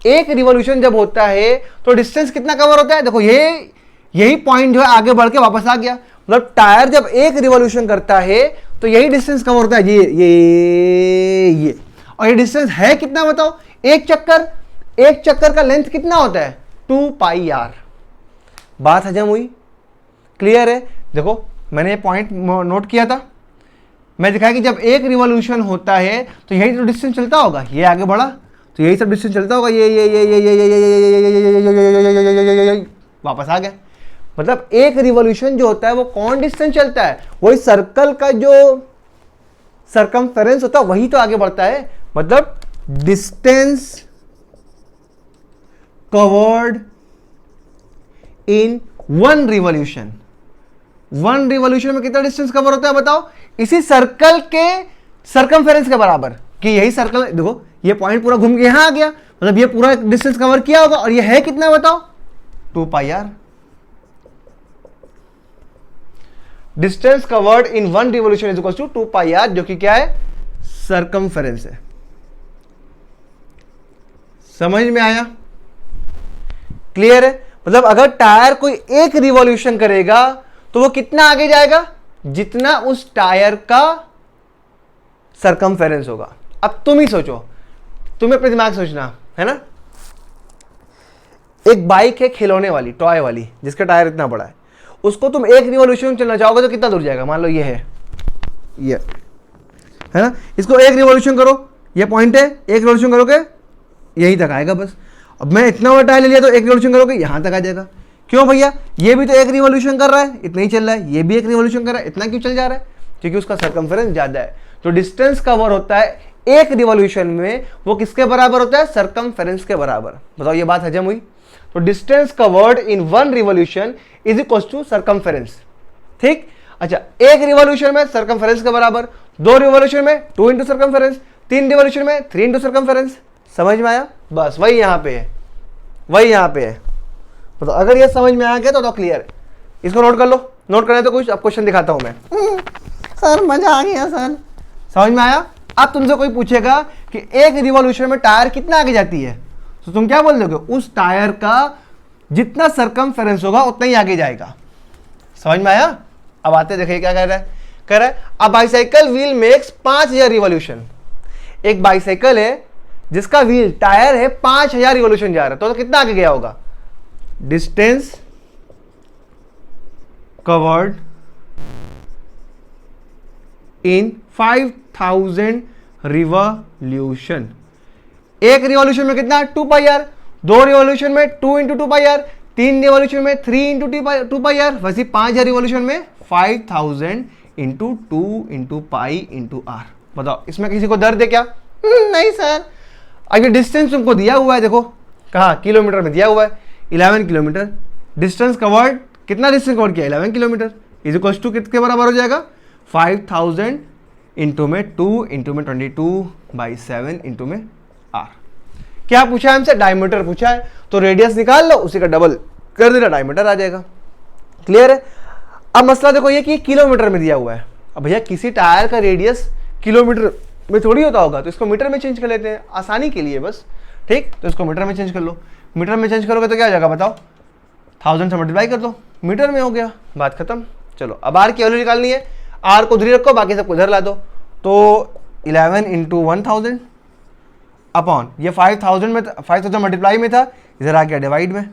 एक रिवॉल्यूशन जब होता है तो डिस्टेंस कितना कवर होता है? देखो यही पॉइंट जो है आगे बढ़ के वापस आ गया। मतलब टायर जब एक रिवॉल्यूशन करता है तो यही डिस्टेंस कवर होता है, ये। और ये डिस्टेंस है कितना बताओ? एक चक्कर का लेंथ कितना होता है? 2πr। बात हजम हुई? क्लियर है? देखो मैंने ये पॉइंट नोट किया था, मैं दिखाया कि जब एक रिवॉल्यूशन होता है तो यही तो डिस्टेंस चलता होगा। ये आगे बढ़ा तो यही सब डिस्टेंस चलता होगा, ये वापस आ गया। मतलब एक रिवॉल्यूशन जो होता है वो कौन डिस्टेंस चलता है? वही सर्कल का जो सरकमफेरेंस होता है वही तो आगे बढ़ता है। मतलब distance covered in one revolution. One revolution में कितना डिस्टेंस कवर होता है बताओ? इसी सर्कल के सरकमफेरेंस के बराबर। कि यही सर्कल, देखो ये पॉइंट पूरा घूम के यहां आ गया, मतलब ये पूरा डिस्टेंस कवर किया होगा। और ये है कितना बताओ? 2πr। Distance covered in one revolution is equal to 2πr, जो कि क्या है? सरकमफेरेंस है। समझ में आया? क्लियर है? मतलब अगर टायर कोई एक रिवॉल्यूशन करेगा तो वो कितना आगे जाएगा? जितना उस टायर का सरकमफेरेंस होगा। अब तुम ही सोचो, तुम्हें अपने दिमाग सोचना है ना। एक बाइक है खिलौने वाली, टॉय वाली, जिसका टायर इतना बड़ा है, उसको तुम एक रिवॉल्यूशन चलना चाहोगे तो कितना दूर जाएगा? मान लो ये है ना, इसको एक रिवॉल्यूशन करो, ये पॉइंट है, एक रिवॉल्यूशन करोगे यहीं तक आएगा बस। अब मैं इतना बड़ा टायर ले लिया तो एक रिवॉल्यूशन करोगे यहां तक आ जाएगा। क्यों भैया? ये भी तो एक रिवॉल्यूशन कर रहा है, इतना ही चल रहा है, ये भी एक रिवॉल्यूशन कर रहा है, इतना क्यों चल जा रहा है? क्योंकि उसका सरकमफेरेंस ज्यादा है। तो डिस्टेंस कवर होता है एक रिवॉल्यूशन में, वो किसके बराबर होता है? सरकमफेरेंस के बराबर। बताओ ये बात हजम हुई? तो distance covered in one revolution is equal to circumference. ठीक, अच्छा, एक रिवॉल्यूशन में सरकमफेरेंस के बराबर, दो रिवॉल्यूशन में 2 इंटू सरकमफेरेंस, 3 रिवॉल्यूशन में 3 इंटू सरकमफेरेंस। समझ में आया? बस वही यहां पे है, वही यहां पे है। तो अगर ये समझ में आ गया तो क्लियर है। इसको नोट कर लो, नोट करना है तो कुछ अब क्वेश्चन दिखाता हूं मैं। सर मजा आ गया सर, समझ में आया? अब तुमसे कोई पूछेगा कि एक रिवॉल्यूशन में टायर कितना आगे जाती है, तो तुम क्या बोल दोगे? उस टायर का जितना सरकमफेरेंस होगा उतना ही आगे जाएगा। समझ में आया? अब आते देखिए क्या कह रहा है। कह रहा है अ बाइसाइकिल व्हील मेक्स 5000 रिवॉल्यूशन। एक बाइसाइकिल है जिसका व्हील, टायर है, 5000 रिवॉल्यूशन जा रहा है, तो कितना आगे गया होगा? डिस्टेंस कवर्ड इन 5000 रिवॉल्यूशन। एक रिवॉल्यूशन में कितना? 2 पाई आर, दो रिवॉल्यूशन में 2 इंटू 2 पाई आर, 3 रिवॉल्यूशन में 3 इंटू 2 पाई आर, वैसे 5000 रिवॉल्यूशन में 5000 into 2 into pi into r. बताओ इसमें किसी को दर्द है क्या? नहीं सर। अब ये डिस्टेंस तुमको दिया हुआ है, देखो कहा किलोमीटर में दिया हुआ है, 11 किलोमीटर। डिस्टेंस कवर्ड, कितना डिस्टेंस कवर किया? 11 किलोमीटर। इज इक्वल टू कितने बराबर हो जाएगा? 5000 इंटू में 2 इंटू में 22/7 इंटू में आर। क्या पूछा है हमसे? डायमीटर पूछा है, तो रेडियस निकाल लो, उसी का डबल कर देना, डायमीटर आ जाएगा। क्लियर है? अब मसला देखो ये कि किलोमीटर में दिया हुआ है। अब भैया किसी टायर का रेडियस किलोमीटर में थोड़ी होता होगा, तो इसको मीटर में चेंज कर लेते हैं आसानी के लिए बस। ठीक, तो इसको मीटर में चेंज कर लो। मीटर में चेंज करोगे तो क्या हो जाएगा बताओ? 1000 से मल्टीप्लाई कर दो, मीटर में हो गया, बात खत्म। चलो अब आर की वैल्यू निकालनी है, आर को उधर रखो, बाकी सबको इधर ला दो। तो 11 इंटू 1000 अपॉन ये 5000 में, 5000 मल्टीप्लाई में था, इधर आ गया डिवाइड में,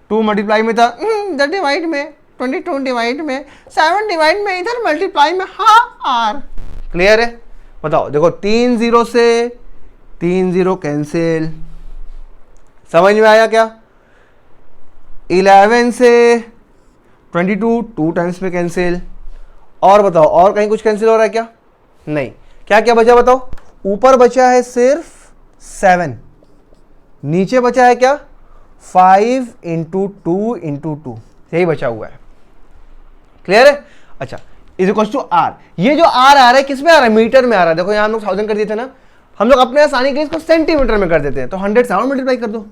2 मल्टीप्लाई में था, इधर डिवाइड में, 22 डिवाइड में, 7 डिवाइड में, इधर मल्टीप्लाई में, हाँ आर। क्लियर है? बताओ देखो 3 0 से 3 0 कैंसिल। समझ में आया क्या? 11 से 22 2 टाइम्स में कैंसिल। और बताओ और कहीं कुछ कैंसिल हो रहा है क्या? नहीं। क्या क्या बचा बताओ? ऊपर बचा है सिर्फ 7, नीचे बचा है क्या? 5 इंटू 2 इंटू 2, यही बचा हुआ है। क्लियर है? अच्छा, इज इक्वल टू आर। ये जो आर आ रहा है किस में आ रहा है? मीटर में आ रहा है। देखो यहां हम लोग 1000 कर दिए थे ना, हम लोग अपने आसानी के लिए इसको सेंटीमीटर में कर देते हैं, तो 100 से और मल्टीप्लाई कर दो।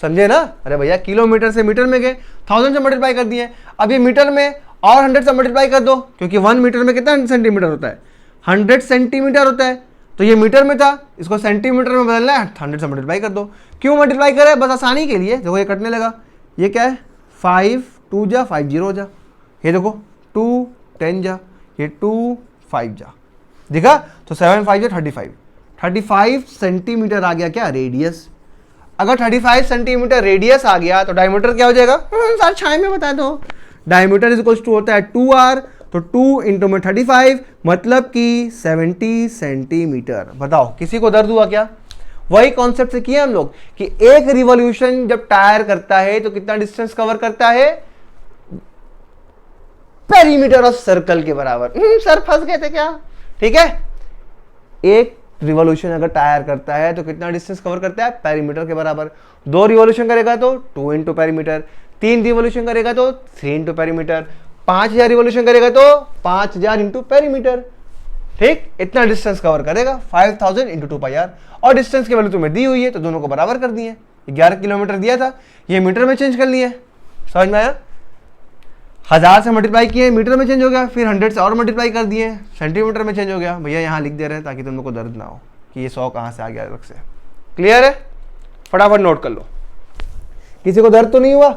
समझे ना? अरे भैया किलोमीटर से मीटर में गए, 1000 से मल्टीप्लाई कर दिए, अब ये मीटर में और 100 से मल्टीप्लाई कर दो, क्योंकि 1 मीटर में कितना सेंटीमीटर होता है? 100 सेंटीमीटर होता है। तो ये मीटर में था, इसको सेंटीमीटर में बदलना है, 100 से मल्टीप्लाई कर दो। क्यों मल्टीप्लाई करें? बस आसानी के लिए। देखो ये कटने लगा, ये क्या है? 5 2 जा 5 0 जा, ये देखो 2 10 जा, ये 2 5 जा, दिखा? तो 7 5 जा 35 सेंटीमीटर आ गया क्या? रेडियस। अगर 35 सेंटीमीटर रेडियस आ गया तो डायमीटर क्या हो जाएगा? सर छाई में बता दो। डायमीटर इज इक्वल टू होता है 2r, तो 2 इंटू में 35 मतलब कि 70 सेंटीमीटर। बताओ किसी को दर्द हुआ क्या? वही कॉन्सेप्ट से किया हम लोग कि एक रिवॉल्यूशन जब टायर करता है तो कितना डिस्टेंस कवर करता है? पेरीमीटर ऑफ सर्कल के बराबर। सर फंस गए थे क्या? ठीक है, एक रिवॉल्यूशन अगर टायर करता है तो कितना डिस्टेंस कवर करता है? पेरीमीटर के बराबर। 2 रिवॉल्यूशन करेगा तो 2 इंटू पेरीमीटर, 3 रिवॉल्यूशन करेगा तो 3 इंटू पेरीमीटर, 5000 रिवॉल्यूशन करेगा तो 5000 इंटू पेरीमीटर। ठीक, इतना डिस्टेंस कवर करेगा, 5000 इंटू 2 पाई आर। और डिस्टेंस की वैल्यू तुम्हें दी हुई है तो दोनों को बराबर कर दिए। 11 किलोमीटर दिया था, ये मीटर में चेंज कर लिए। समझ में आया? 1000 से मल्टीप्लाई किए, मीटर में चेंज हो गया, फिर 100 से और मल्टीप्लाई कर दिए, सेंटीमीटर में चेंज हो गया। भैया यहाँ लिख दे रहे हैं ताकि तुम लोग को दर्द ना हो कि ये 100 कहाँ से आ गया अलग से। क्लियर है? फटाफट नोट कर लो। किसी को दर्द तो नहीं हुआ?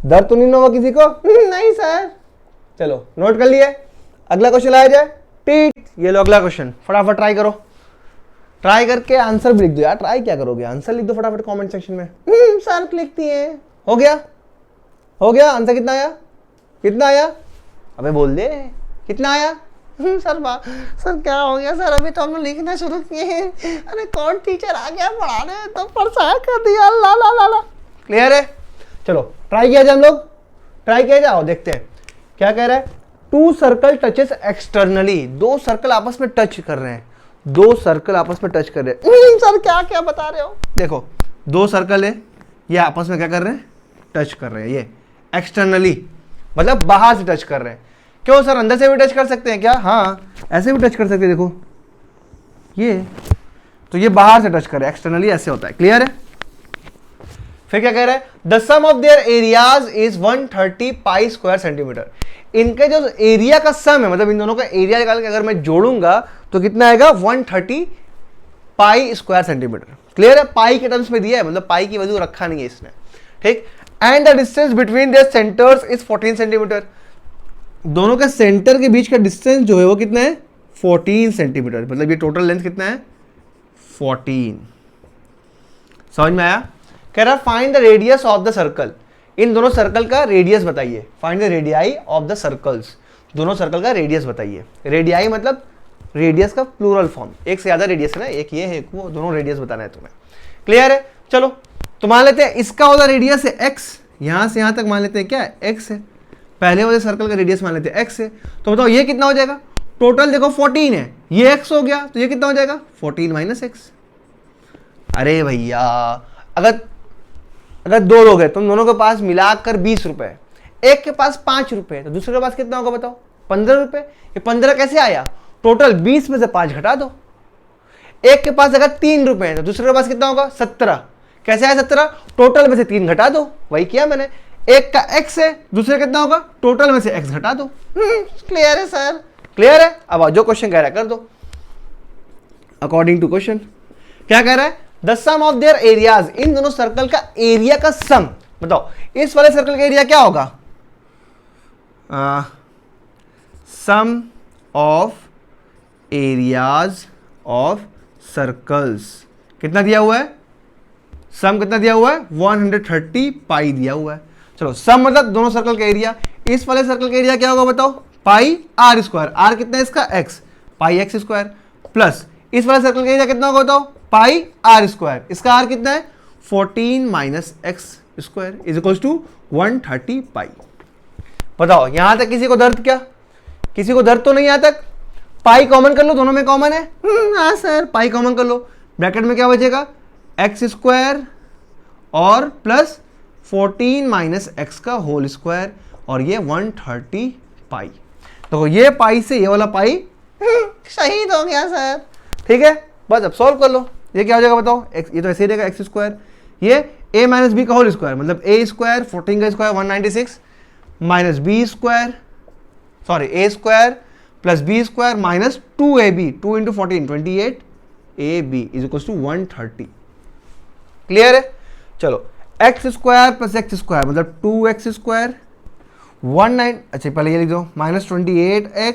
दर्द तो नहीं हुआ किसी को? नहीं सर। चलो नोट कर लिए, अगला क्वेश्चन आया जाए। टीट, ये लो अगला क्वेश्चन, फटाफट ट्राई करो। ट्राई करके आंसर भी लिख दो यार। ट्राई क्या करोगे, आंसर लिख दो फटाफट कमेंट सेक्शन में। सर लिख दिए। हो गया? हो गया? आंसर कितना आया? कितना आया? अबे बोल दे कितना आया? सर क्या हो गया सर, अभी तो हमने लिखना शुरू किए हैं। अरे कौन टीचर आ गया पढ़ाने, तो परेशान कर दिया। ला ला ला ला। क्लियर है? चलो ट्राई किया जाए हम लोग, ट्राई किया जाओ, देखते हैं क्या कह रहा है। टू सर्कल टचेस एक्सटर्नली, दो सर्कल आपस में टच कर रहे हैं, दो सर्कल आपस में टच कर रहे हैं। सर क्या क्या बता रहे हो? देखो दो सर्कल है, ये आपस में क्या कर रहे हैं? टच कर रहे हैं। ये एक्सटर्नली मतलब बाहर से टच कर रहे हैं। क्यों सर, अंदर से भी टच कर सकते हैं क्या? हाँ ऐसे भी टच कर सकते हैं, देखो ये तो ये बाहर से टच कर रहे हैं, एक्सटर्नली ऐसे होता है। क्लियर है? फिर क्या कह रहा है? The sum of there areas is 130 pi square centimetre. इनके जो एरिया का सम है, मतलब इन दोनों का एरिया निकाल के अगर मैं जोड़ूंगा तो कितना आएगा? 130 पाई स्क्वायर सेंटीमीटर। क्लियर है? पाई के टर्म्स में दिया है, मतलब पाई की वैल्यू रखा नहीं है इसने। ठीक। And the distance between their centres is 14 centimetre. दोनों के सेंटर के बीच का डिस्टेंस जो है वो कितना है? 14 सेंटीमीटर। मतलब ये टोटल लेंथ कितना है? 14। समझ में आया? कह रहा find the radius of the circle. इन दोनों सर्कल का रेडियस बताइए। Find the radii of the circles. दोनों सर्कल का रेडियस बताइए। रेडियाई मतलब रेडियस का प्लूरल फॉर्म, एक से ज्यादा रेडियस है ना, एक ये है एक वो, दोनों रेडियस बताना है तुम्हें। क्लियर है? चलो तो मान लेते हैं इसका वाला रेडियस है x, यहां से यहां तक मान लेते हैं क्या है? x है। पहले वाले सर्कल का रेडियस मान लेते हैं x है। तो बताओ ये कितना हो जाएगा? टोटल देखो 14 है, ये x हो गया, तो ये कितना हो जाएगा? 14 माइनस x। अरे भैया अगर दो लोग हैं, तुम दोनों के पास मिलाकर 20 रुपए, एक के पास 5 रुपए, तो दूसरे के पास कितना होगा बताओ? 15 रुपए। ये 15 कैसे आया? टोटल 20 में से 5 घटा दो। एक के पास अगर 3 रुपए है तो दूसरे के पास कितना होगा? 17। कैसे आया 17? टोटल में से 3 घटा दो। वही किया मैंने। एक का x है, दूसरे कितना होगा? टोटल में से x घटा दो। क्लियर है सर? क्लियर है? अब जो क्वेश्चन कह रहा है कर दो अकॉर्डिंग टू क्वेश्चन। क्या कह रहा है? The sum of there areas. इन दोनों सर्कल का एरिया का सम बताओ। इस वाले सर्कल का एरिया क्या होगा? सम ऑफ एरियाज ऑफ सर्कल्स। कितना दिया हुआ है? सम कितना दिया हुआ है? 130 पाई दिया हुआ है। चलो सम मतलब दोनों सर्कल का एरिया। इस वाले सर्कल का एरिया क्या होगा बताओ? Pi r square. आर कितना है इसका? x, pi x square, plus इस वाले सर्कल का एरिया कितना होगा बताओ? Pi r square. इसका आर कितना है? 14 minus x square is equal to 130 pi. बताओ यहां तक किसी को दर्द? क्या किसी को दर्द तो नहीं? यहां तक पाई कॉमन कर लो, दोनों में कॉमन है। हाँ सर पाई कॉमन कर लो। ब्रैकेट में क्या बचेगा? एक्स स्क्वायर और प्लस 14 माइनस एक्स का होल स्क्वायर, और ये 130 पाई। तो ये पाई से ये वाला पाई शहीद हो गया सर। ठीक है, बस अब सॉल्व कर लो। ये क्या हो जाएगा बताओ? x, ये तो ऐसे ही रहेगा एक्स स्क्वायर, ये a माइनस बी का होल स्क्वायर मतलब a स्क्वायर 14 का square 196 minus b square sorry a square plus b square minus 2ab, 2 into 14 28 ab is equal to 130। Clear है? चलो x square plus x square मतलब 2x square 19, अच्छा पहले ये लिख दो, माइनस 28x,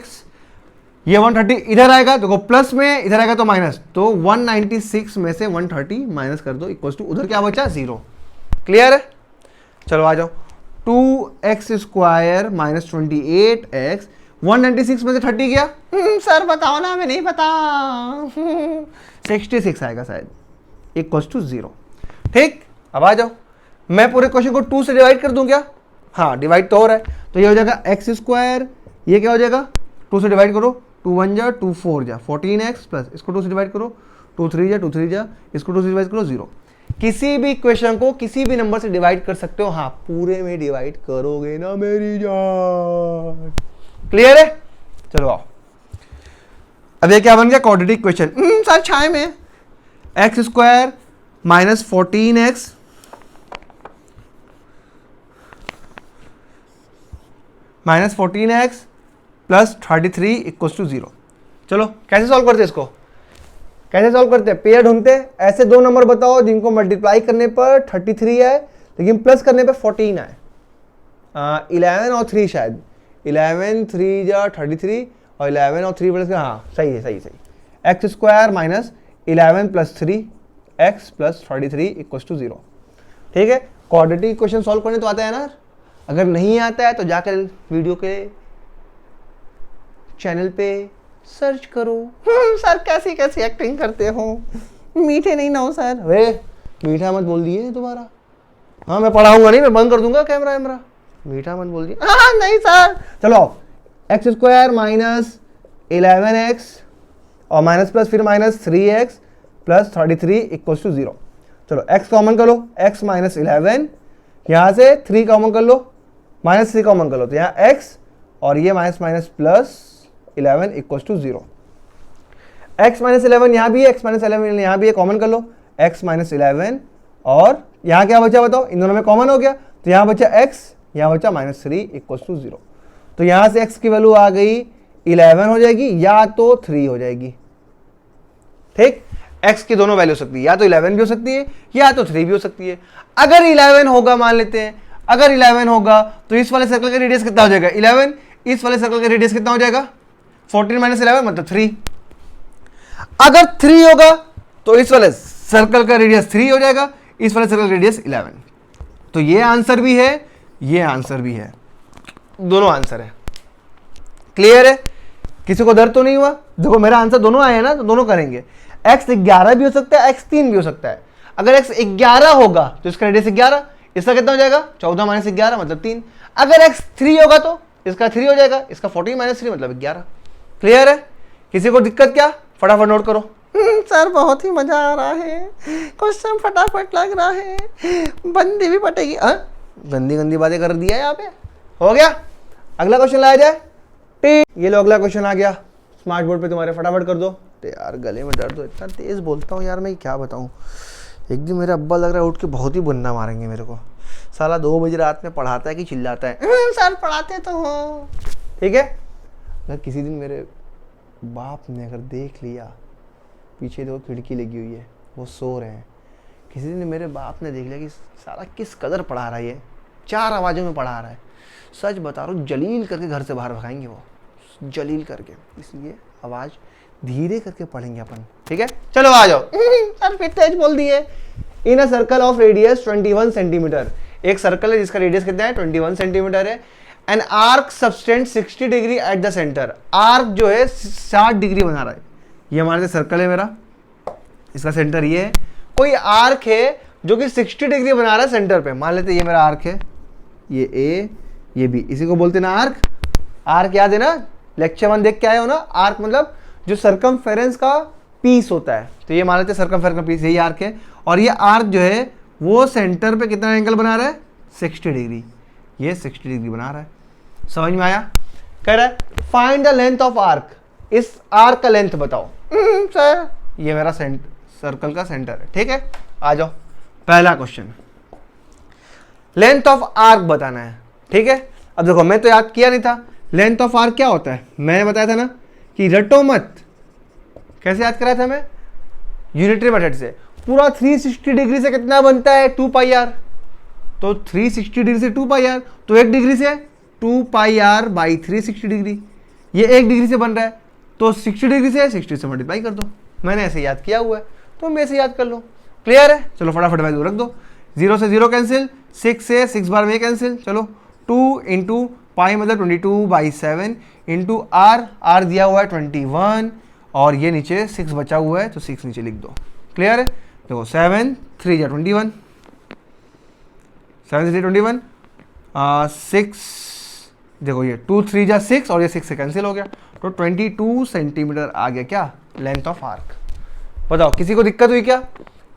ये 130 इधर आएगा देखो प्लस में, इधर आएगा तो माइनस, तो 196 में से 130 माइनस कर दो इक्वल टू उधर क्या बचा? 0। क्लियर है? चलो आ जाओ। 2x स्क्वायर माइनस 28x 196 में से 30 गया। सर बताओ ना, हमें नहीं पता। 66 आएगा शायद, इक्वल टू 0। ठीक, अब आ जाओ। मैं पूरे क्वेश्चन को 2 से डिवाइड कर दूं क्या? हाँ डिवाइड तो हो रहा है, तो ये हो जाएगा एक्स स्क्वायर, ये क्या हो जाएगा? 2 से डिवाइड करो, 2 1 जा 2 4 जा 14x प्लस इसको 2 से डिवाइड करो, 2 3 जा 2 3 जा इसको 2 से डिवाइड करो 0। किसी भी क्वेश्चन को किसी भी नंबर से डिवाइड कर सकते हो। हाँ पूरे में डिवाइड करोगे ना मेरी जान। क्लियर है? चलो आओ। अब ये क्या बन गया? Quadratic question. सर छाए में x square minus 14x minus 14x plus 33 equal to 0। चलो कैसे सॉल्व करते हैं इसको? कैसे सॉल्व करते हैं, पेयर ढूंढते हैं। ऐसे दो नंबर बताओ जिनको मल्टीप्लाई करने पर 33 है लेकिन प्लस करने पर 14 है। 11 और 3 शायद, 11 3 जा 33 और 11 और 3 प्लस, हाँ सही है, सही सही। X square minus 11 plus 3 x plus 33 equal to 0। ठीक है, क्वाड्रेटिक इक्वेशन सॉल्व करने तो आता है ना। अगर नहीं आता है तो जाकर वीडियो के चैनल पे सर्च करो। सर कैसी कैसी एक्टिंग करते हो, मीठे नहीं ना हो सर। वे मीठा मत बोल दिए दोबारा। हाँ मैं पढ़ाऊंगा नहीं, मैं बंद कर दूंगा कैमरा वैमरा। मीठा मत बोल दिए। हाँ नहीं सर। चलो एक्स स्क्वायर माइनस 11x और माइनस प्लस फिर minus 3x plus 33 equal to 0। चलो x कॉमन कर लो, x माइनस 11, यहाँ से 3 कॉमन कर लो, माइनस 3 कॉमन कर लो, तो यहाँ x और ये minus minus plus 11 equal to 0। x minus 11 यहाँ भी है, x माइनस 11 यहाँ भी है, कॉमन कर लो, x माइनस 11 और यहाँ क्या बचा बताओ, इन दोनों में कॉमन हो गया तो यहाँ बचा x, यहाँ बचा माइनस 3 इक्वल टू 0। तो यहाँ से x की वैल्यू आ गई 11 हो जाएगी या तो 3 हो जाएगी। ठीक, x की दोनों वैल्यू हो सकती है, या तो 11 भी हो सकती है या तो 3 भी हो सकती है। अगर 11 होगा, मान लेते हैं अगर 11 होगा तो इस वाले सर्कल का रेडियस कितना हो जाएगा 11, इस वाले सर्कल का रेडियस कितना हो जाएगा 14 माइनस 11 मतलब 3। अगर 3 होगा तो इस वाले सर्कल का रेडियस 3 हो जाएगा, इस वाले सर्कल का रेडियस 11। तो ये आंसर भी है, ये आंसर भी है, दोनों आंसर है। क्लियर है, किसी को दर्द तो नहीं हुआ। देखो मेरा आंसर दोनों आए हैं ना, तो दोनों करेंगे। x 11 भी हो सकता है, x 3 भी हो सकता है। अगर x 11 होगा तो इसका रेडियस 11, इसका कितना हो जाएगा 14 माइनस 11 मतलब 3। अगर x 3 होगा तो इसका 3 हो जाएगा, इसका 14 माइनस 3 मतलब 11। क्लियर है, किसी को दिक्कत क्या, फटाफट नोट करो। सर बहुत ही मजा आ रहा है, क्वेश्चन फटाफट लग रहा है, बंदी भी पटेगी। गंदी गंदी बातें कर दिया यहाँ पे। हो गया, अगला क्वेश्चन लाया जाए। ये लो अगला क्वेश्चन आ गया स्मार्ट बोर्ड पे तुम्हारे, फटाफट कर दो। तो यार गले में दर्द हो, इतना तेज बोलता हूँ यार मैं, क्या बताऊँ। एक दिन मेरे अब्बा लग रहा है उठ के बहुत ही बन्ना मारेंगे मेरे को। साला 2 बजे रात में पढ़ाता है कि चिल्लाता है, सर पढ़ाते तो हो। ठीक है, अगर किसी दिन मेरे बाप ने अगर देख लिया, पीछे देखो खिड़की लगी हुई है, वो सो रहे हैं, किसी दिन मेरे बाप ने देख लिया कि साला किस कदर पढ़ा रहा है ये, 4 आवाज़ों में पढ़ा रहा है, सच बता रहा हूँ जलील करके घर से बाहर भगाएंगे वो, जलील करके। इसलिए आवाज़ धीरे करके पढ़ेंगे अपन। ठीक है, चलो आ जाओ। सर फिर तेज बोल दिए। In a circle of radius 21 centimetre, एक सर्कल है जिसका रेडियस कितना है 21 सेंटीमीटर है। An arc subtend 60 degree at the centre, arc जो है 60 डिग्री बना रहा है। ये हमारे सर्कल है मेरा, इसका सेंटर ये है। कोई आर्क है जो कि 60 डिग्री बना रहा है सेंटर पे, मान लेते ये मेरा आर्क है, ये ए ये बी, इसी को बोलते ना आर्क। आर्क याद है ना, लेक्चर 1 देख के आए हो ना। आर्क मतलब जो सर्कमफेरेंस का पीस होता है, तो ये मान लेते हैं सर्कमफेरेंस का पीस, यही आर्क है। और ये आर्क जो है वो सेंटर पे कितना एंगल बना रहा है 60 डिग्री, ये 60 डिग्री बना रहा है। समझ में आया। कह रहा है find the length of arc, इस आर्क का लेंथ बताओ। सर ये मेरा सर्कल का सेंटर है। ठीक है, आ जाओ पहला क्वेश्चन, लेंथ ऑफ आर्क बताना है। ठीक है, अब देखो मैं तो याद किया नहीं था लेंथ ऑफ आर्क क्या होता है, मैंने बताया था ना कि रटो मत। कैसे याद कराया था मैं, यूनिटरी मेथड से। पूरा 360 डिग्री से कितना बनता है 2 पाई आर, तो 360 डिग्री से 2 पाई आर, तो 1 डिग्री से 2 पाई आर बाई 360 डिग्री, ये 1 डिग्री से बन रहा है, तो 60 डिग्री से 60 से मल्टीप्लाई कर दो। मैंने ऐसे याद किया हुआ है तो मैं ऐसे याद कर लो। क्लियर है, चलो फटाफट वैल्यू रख दो। 0 से 0 कैंसिल, 6 से 6 बार में कैंसिल। चलो 2 इंटू पाई मतलब 22/7 इंटू आर, आर दिया हुआ है 21 और ये नीचे 6 बचा हुआ है तो 6 नीचे लिख दो। क्लियर है, देखो 7 3 जा 21, 7 3 21, 6 देखो ये 2 3 जा 6 और ये 6 से कैंसिल हो गया, तो 22 सेंटीमीटर आ गया क्या लेंथ ऑफ आर्क। बताओ किसी को दिक्कत हुई क्या,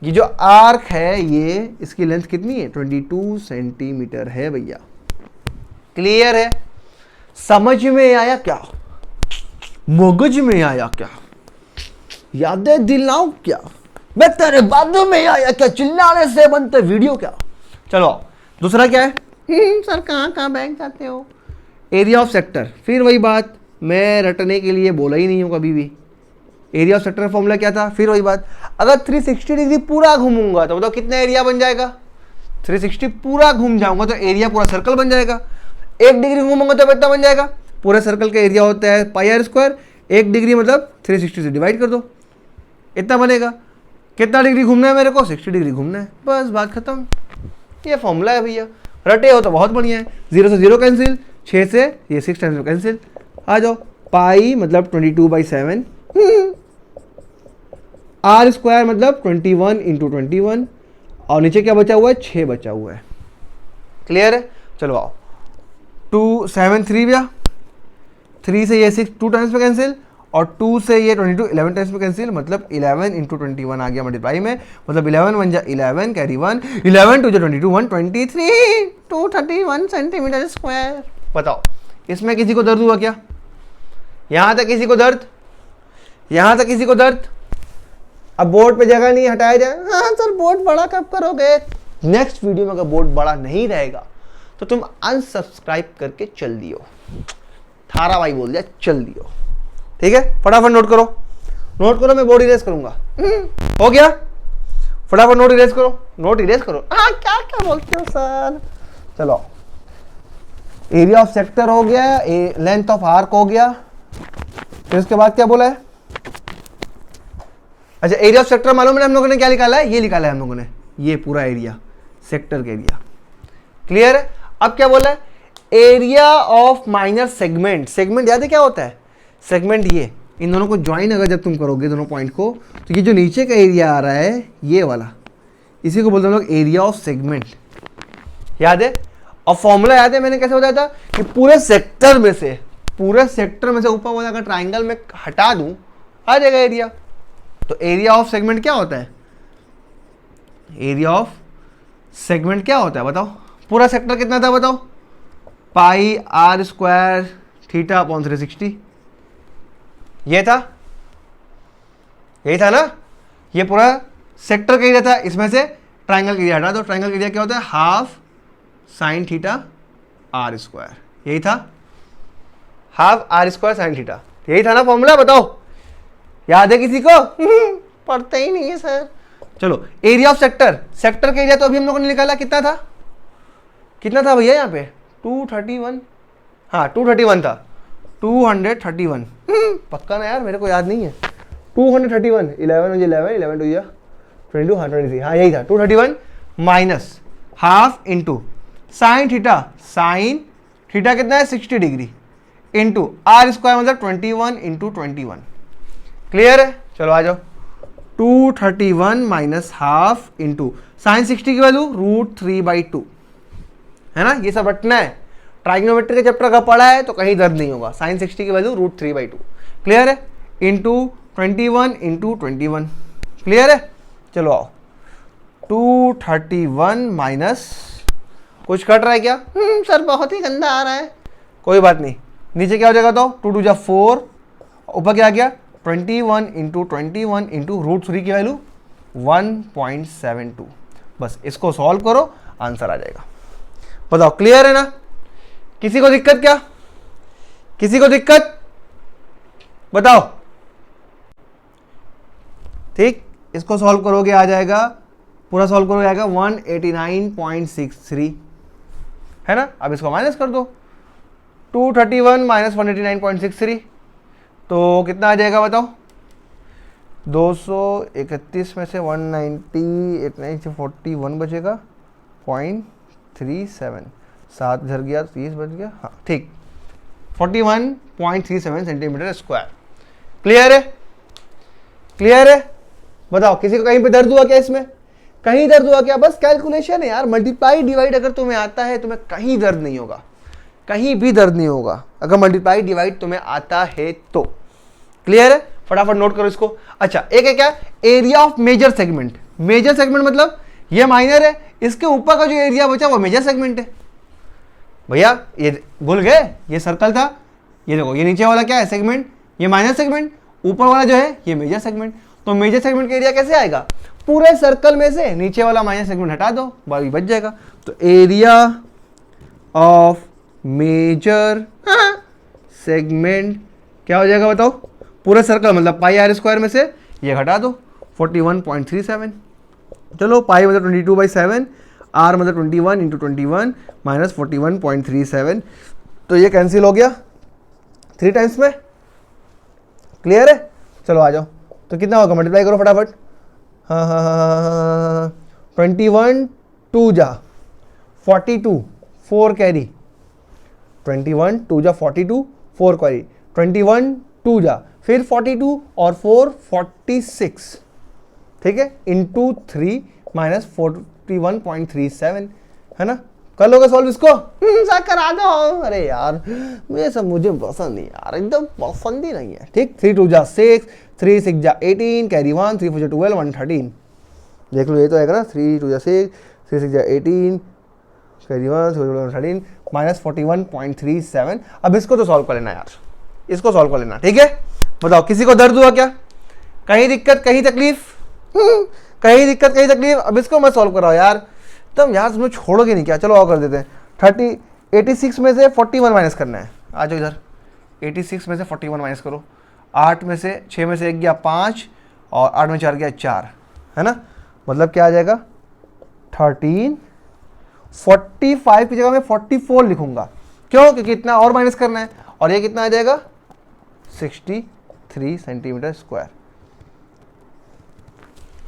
ये जो आर्क है ये इसकी लेंथ कितनी है 22 सेंटीमीटर है भैया। क्लियर है, समझ में आया क्या, मगज में आया क्या, यादें दिलाऊं क्या, मैं तेरे बातों में आया क्या, चिल्लाने से बनते वीडियो क्या। चलो दूसरा क्या है, सर कहाँ बैंक जाते हो, एरिया ऑफ सेक्टर। फिर वही बात, मैं रटने के लिए बोला ही नहीं हूँ कभी भी, एरिया ऑफ सेक्टर का फॉर्मूला क्या था, फिर वही बात, अगर 360 डिग्री पूरा घूमूंगा तो बताओ कितना एरिया बन जाएगा, 360 पूरा घूम जाऊंगा तो एरिया पूरा सर्कल बन जाएगा, 1 डिग्री घूमूंगा तो कितना बन जाएगा, पूरे सर्कल का एरिया होता है पाई आर स्क्वायर, 1 डिग्री मतलब 360 से डिवाइड कर दो, इतना बनेगा। कितना डिग्री घूमना है मेरे को, 60 डिग्री घूमना है, बस बात खत्म। ये फॉर्मूला है भैया, रटे हो तो बहुत बढ़िया है। 0 से 0 कैंसिल, 6 से ये 6 टाइम्स कैंसिल, आ जाओ पाई मतलब 22/7, आर स्क्वायर मतलब 21 इंटू 21, और नीचे क्या बचा हुआ है, 6 बचा हुआ है। क्लियर है, चलो आओ 2 7 3 भैया, 3 से ये 6 2 टाइम्स पे कैंसिल, और 2 से ये 22 11 टाइम्स पे कैंसिल, मतलब 11 इंटू 21 आ गया मल्टीप्लाई में, मतलब 11 1 जा 11 कैरी 1, 11 2 जा 22 123 231 सेंटीमीटर स्क्वायर। बताओ इसमें किसी को दर्द हुआ क्या, यहां तक किसी को दर्द, यहां तक किसी को दर्द। अब बोर्ड पे जगह नहीं हटाया जाए, हाँ सर बोर्ड बड़ा कब करोगे, नेक्स्ट वीडियो में अगर बोर्ड बड़ा नहीं रहेगा तो तुम अनसब्सक्राइब करके चल दियो, थारा भाई बोल दिया चल दियो, ठीक है। फटाफट नोट करो, नोट करो, मैं बोर्ड इरेज करूंगा। हो गया, फटाफट नोट इरेज करो, नोट इरेज करो। हाँ क्या क्या बोलते हो सर, चलो एरिया ऑफ सेक्टर हो गया, लेंथ ऑफ आर्क हो गया, फिर उसके बाद क्या बोला है, अच्छा एरिया ऑफ सेक्टर मालूम है हम लोगों ने क्या निकाला है, ये निकाला है हम लोगों ने, ये पूरा एरिया सेक्टर का एरिया। क्लियर है, अब क्या बोला है, area of minor segment, segment याद है क्या होता है, सेगमेंट ये इन दोनों को ज्वाइन अगर जब तुम करोगे दोनों पॉइंट को, तो ये जो नीचे का एरिया आ रहा है ये वाला, इसी को बोलते हैं लोग एरिया ऑफ सेगमेंट, याद है। और फॉर्मूला याद है मैंने कैसे बताया था कि पूरे सेक्टर में से ऊपर वाला अगर ट्राइंगल में हटा दूं आ जाएगा एरिया। तो एरिया ऑफ सेगमेंट क्या होता है, एरिया ऑफ सेगमेंट क्या होता है बताओ, पूरा सेक्टर कितना था बताओ, pi r square theta upon 360, ये था, यही था ना, ये पूरा सेक्टर का एरिया था, इसमें से ट्राइंगल का एरिया हटा दो, ट्राइंगल का एरिया क्या होता है, half sine theta r square, यही था, half r square sine theta, यही था ना फॉर्मूला, बताओ याद है किसी को पढ़ते ही नहीं है सर। चलो एरिया ऑफ सेक्टर, सेक्टर का एरिया तो अभी हम लोगों ने निकाला, कितना था, कितना था भैया यहाँ पे 231, हाँ 231 था, 231 पक्का ना यार, मेरे को याद नहीं है, 231 11 11 11 टू या 22, हाँ 23, हाँ यही था 231 minus half into sine theta कितना है 60 डिग्री इंटू आर स्क्वायर मतलब 21 इंटू 21। क्लियर है, चलो आ जाओ 231 माइनस हाफ इंटू साइन 60 की वैल्यू √3/2 है ना, ये सब रटना है, ट्राइग्नोमेट्री के चैप्टर का पढ़ा है तो कहीं दर्द नहीं होगा, साइन 60 की वैल्यू √3/2। क्लियर है, इंटू 21 इंटू 21। क्लियर है, चलो आओ 231 माइनस, कुछ कट रहा है क्या, सर बहुत ही गंदा आ रहा है, कोई बात नहीं, नीचे क्या हो जाएगा तो 2 2 जा 4, ऊपर क्या आ गया 21 इंटू 21 इंटू √3 की वैल्यू 1.72, बस इसको सॉल्व करो आंसर आ जाएगा। बताओ क्लियर है ना, किसी को दिक्कत क्या, किसी को दिक्कत बताओ, ठीक, इसको सॉल्व करोगे आ जाएगा, पूरा सॉल्व करोगे आएगा 189.63 है ना। अब इसको माइनस कर दो, 231 माइनस 189.63 तो कितना आ जाएगा बताओ, 231 में से 190 89 से 41 बचेगा 0.37, 7 झर गया 30 बच गया, हाँ ठीक 41.37 सेंटीमीटर स्क्वायर। क्लियर है, क्लियर है, बताओ किसी को कहीं पे दर्द हुआ क्या, इसमें कहीं दर्द हुआ क्या, बस कैलकुलेशन है यार, मल्टीप्लाई डिवाइड अगर तुम्हें आता है तुम्हें कहीं दर्द नहीं होगा, कहीं भी दर्द नहीं होगा अगर मल्टीप्लाई डिवाइड तुम्हें आता है तो। क्लियर है, फटाफट नोट करो इसको। अच्छा एक है क्या, area of major segment, major segment मतलब ये माइनर है, इसके ऊपर का जो एरिया बचा वो मेजर सेगमेंट है। भैया ये भूल गए, ये सर्कल था, ये देखो ये नीचे वाला क्या है सेगमेंट, ये माइनर सेगमेंट, ऊपर वाला जो है ये मेजर सेगमेंट। तो मेजर सेगमेंट का एरिया कैसे आएगा, पूरे सर्कल में से नीचे वाला माइनर सेगमेंट हटा दो, बाकी बच जाएगा। तो एरिया ऑफ मेजर सेगमेंट क्या हो जाएगा बताओ, पूरे सर्कल मतलब पाई आर स्क्वायर में से ये घटा दो 41.37। चलो पाई मतलब 22/7, आर मतलब 21 × 21 माइनस 41.37, तो ये कैंसिल हो गया 3 टाइम्स में। क्लियर है? चलो आ जाओ, तो कितना होगा मल्टीप्लाई करो फटाफट। हाँ 21 2 जा 42 4 कैरी, 21 2 जा 42 4 कैरी, 21 2 जा फिर 42 और 4 46, ठीक है, इंटू 3 माइनस 41.37, है ना। कर लोगे सॉल्व इसको? सर करा दो। अरे यार ये सब मुझे पसंद नहीं यार, एकदम पसंद ही नहीं है। ठीक, 3 2 जा 6, 3 6 जा 18, कैरी 1, 3 4 जा 12, 113। देख लो ये तो आएगा ना, 3 2 जा 6, 3 6 जा 18, कैरी 1, 3 4 जा 113 माइनस 41.37। अब इसको तो सॉल्व कर लेना यार, इसको सॉल्व कर लेना, ठीक है। बताओ किसी को दर्द हुआ क्या? कहीं दिक्कत कहीं तकलीफ? कहीं दिक्कत कहीं तकलीफ? अब इसको मैं सॉल्व कर रहा हूँ यार, तुम यार तुम्हें छोड़ोगे नहीं क्या? चलो और कर देते हैं। 86 में से 41 माइनस करना है। आ जाओ इधर, 86 में से 41 माइनस करो। 8 में से 6 में से 1 गया 5 और 8 में 4 गया 4, है ना। मतलब क्या आ जाएगा 13, 45 की जगह मैं 44 लिखूंगा। क्यों? क्योंकि इतना और माइनस करना है, और ये कितना आ जाएगा 63 सेंटीमीटर स्क्वायर।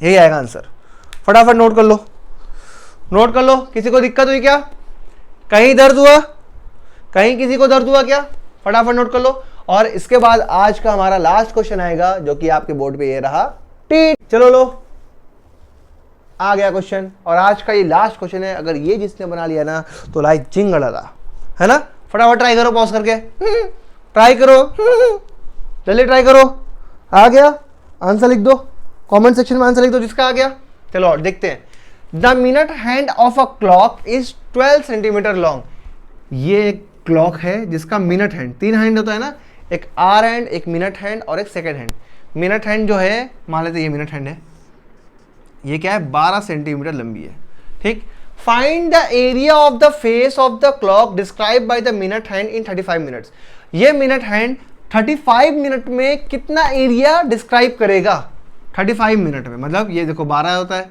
यही आएगा आंसर। फटाफट नोट कर लो, नोट कर लो। किसी को दिक्कत हुई क्या? कहीं दर्द हुआ? कहीं किसी को दर्द हुआ क्या? फटाफट नोट कर लो। और इसके बाद आज का हमारा लास्ट क्वेश्चन आएगा, जो कि आपके बोर्ड पे ये रहा टी। चलो लो, आ गया क्वेश्चन, और आज का ये लास्ट क्वेश्चन है। अगर ये जिसने बना लिया ना तो लाइक चिंगड़ा था, है ना। फटाफट ट्राई करो, पॉज करके ट्राई करो, जल्दी ट्राई करो। आ गया? आंसर लिख दो, कमेंट सेक्शन में आंसर लिख दो जिसका आ गया। चलो और देखते हैं। The minute hand of a clock is 12 centimetre long. ये एक क्लॉक है जिसका मिनट हैंड, 3 हैंड होता है ना, एक आर हैंड, एक मिनट हैंड और एक सेकेंड हैंड। मिनट हैंड जो है, मान लेते ये मिनट हैंड है, ये क्या है 12 सेंटीमीटर लंबी है। ठीक, find the area of the face of the clock describe by the minute hand in 35 minutes. ये मिनट हैंड 35 मिनट में कितना एरिया डिस्क्राइब करेगा? 35 मिनट में, मतलब ये देखो 12 होता है,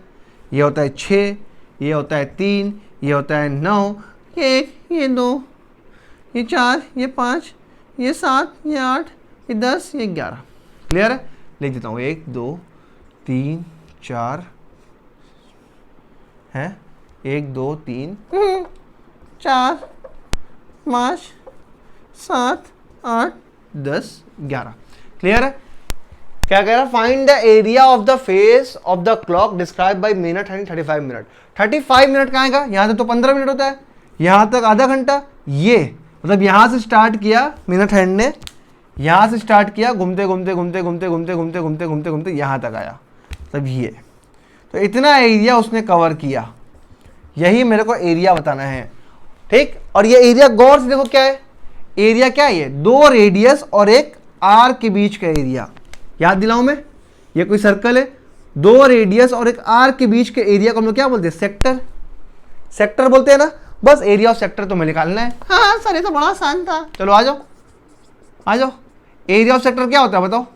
ये होता है 6, ये होता है 3, ये होता है 9, ये 1, ये 2, ये 4, ये 5, ये 7, ये 8, ये 10, ये 11। क्लियर है? लिख देता हूँ 1 2 3 4 है, 1 2 3 4 5 7 8 10 11। क्लियर है? क्या कह रहा? Find the area of the face of the clock describe by minute hand 35 minute. 35 minute कहाँ आएगा? यहाँ से तो 15 मिनट होता है, यहाँ तक आधा घंटा। ये मतलब यहाँ से स्टार्ट किया मिनट हैंड ने, यहाँ से स्टार्ट किया, घूमते घूमते घूमते घूमते घूमते घूमते घूमते घूमते घूमते यहाँ तक आया, तब ये तो इतना एरिया उसने कवर किया। यही मेरे को एरिया बताना है। ठीक, और ये एरिया गौर से देखो क्या है, एरिया क्या है? ये 2 रेडियस और एक आर के बीच का एरिया। याद दिलाऊं मैं, ये कोई सर्कल है, 2 रेडियस और एक आर के बीच के एरिया को हम लोग क्या बोलते हैं? सेक्टर। सेक्टर बोलते हैं ना। बस एरिया ऑफ सेक्टर तुम्हें निकालना है। हाँ सर ये तो बड़ा आसान था। चलो आ जाओ, आ जाओ। एरिया ऑफ सेक्टर क्या होता है बताओ?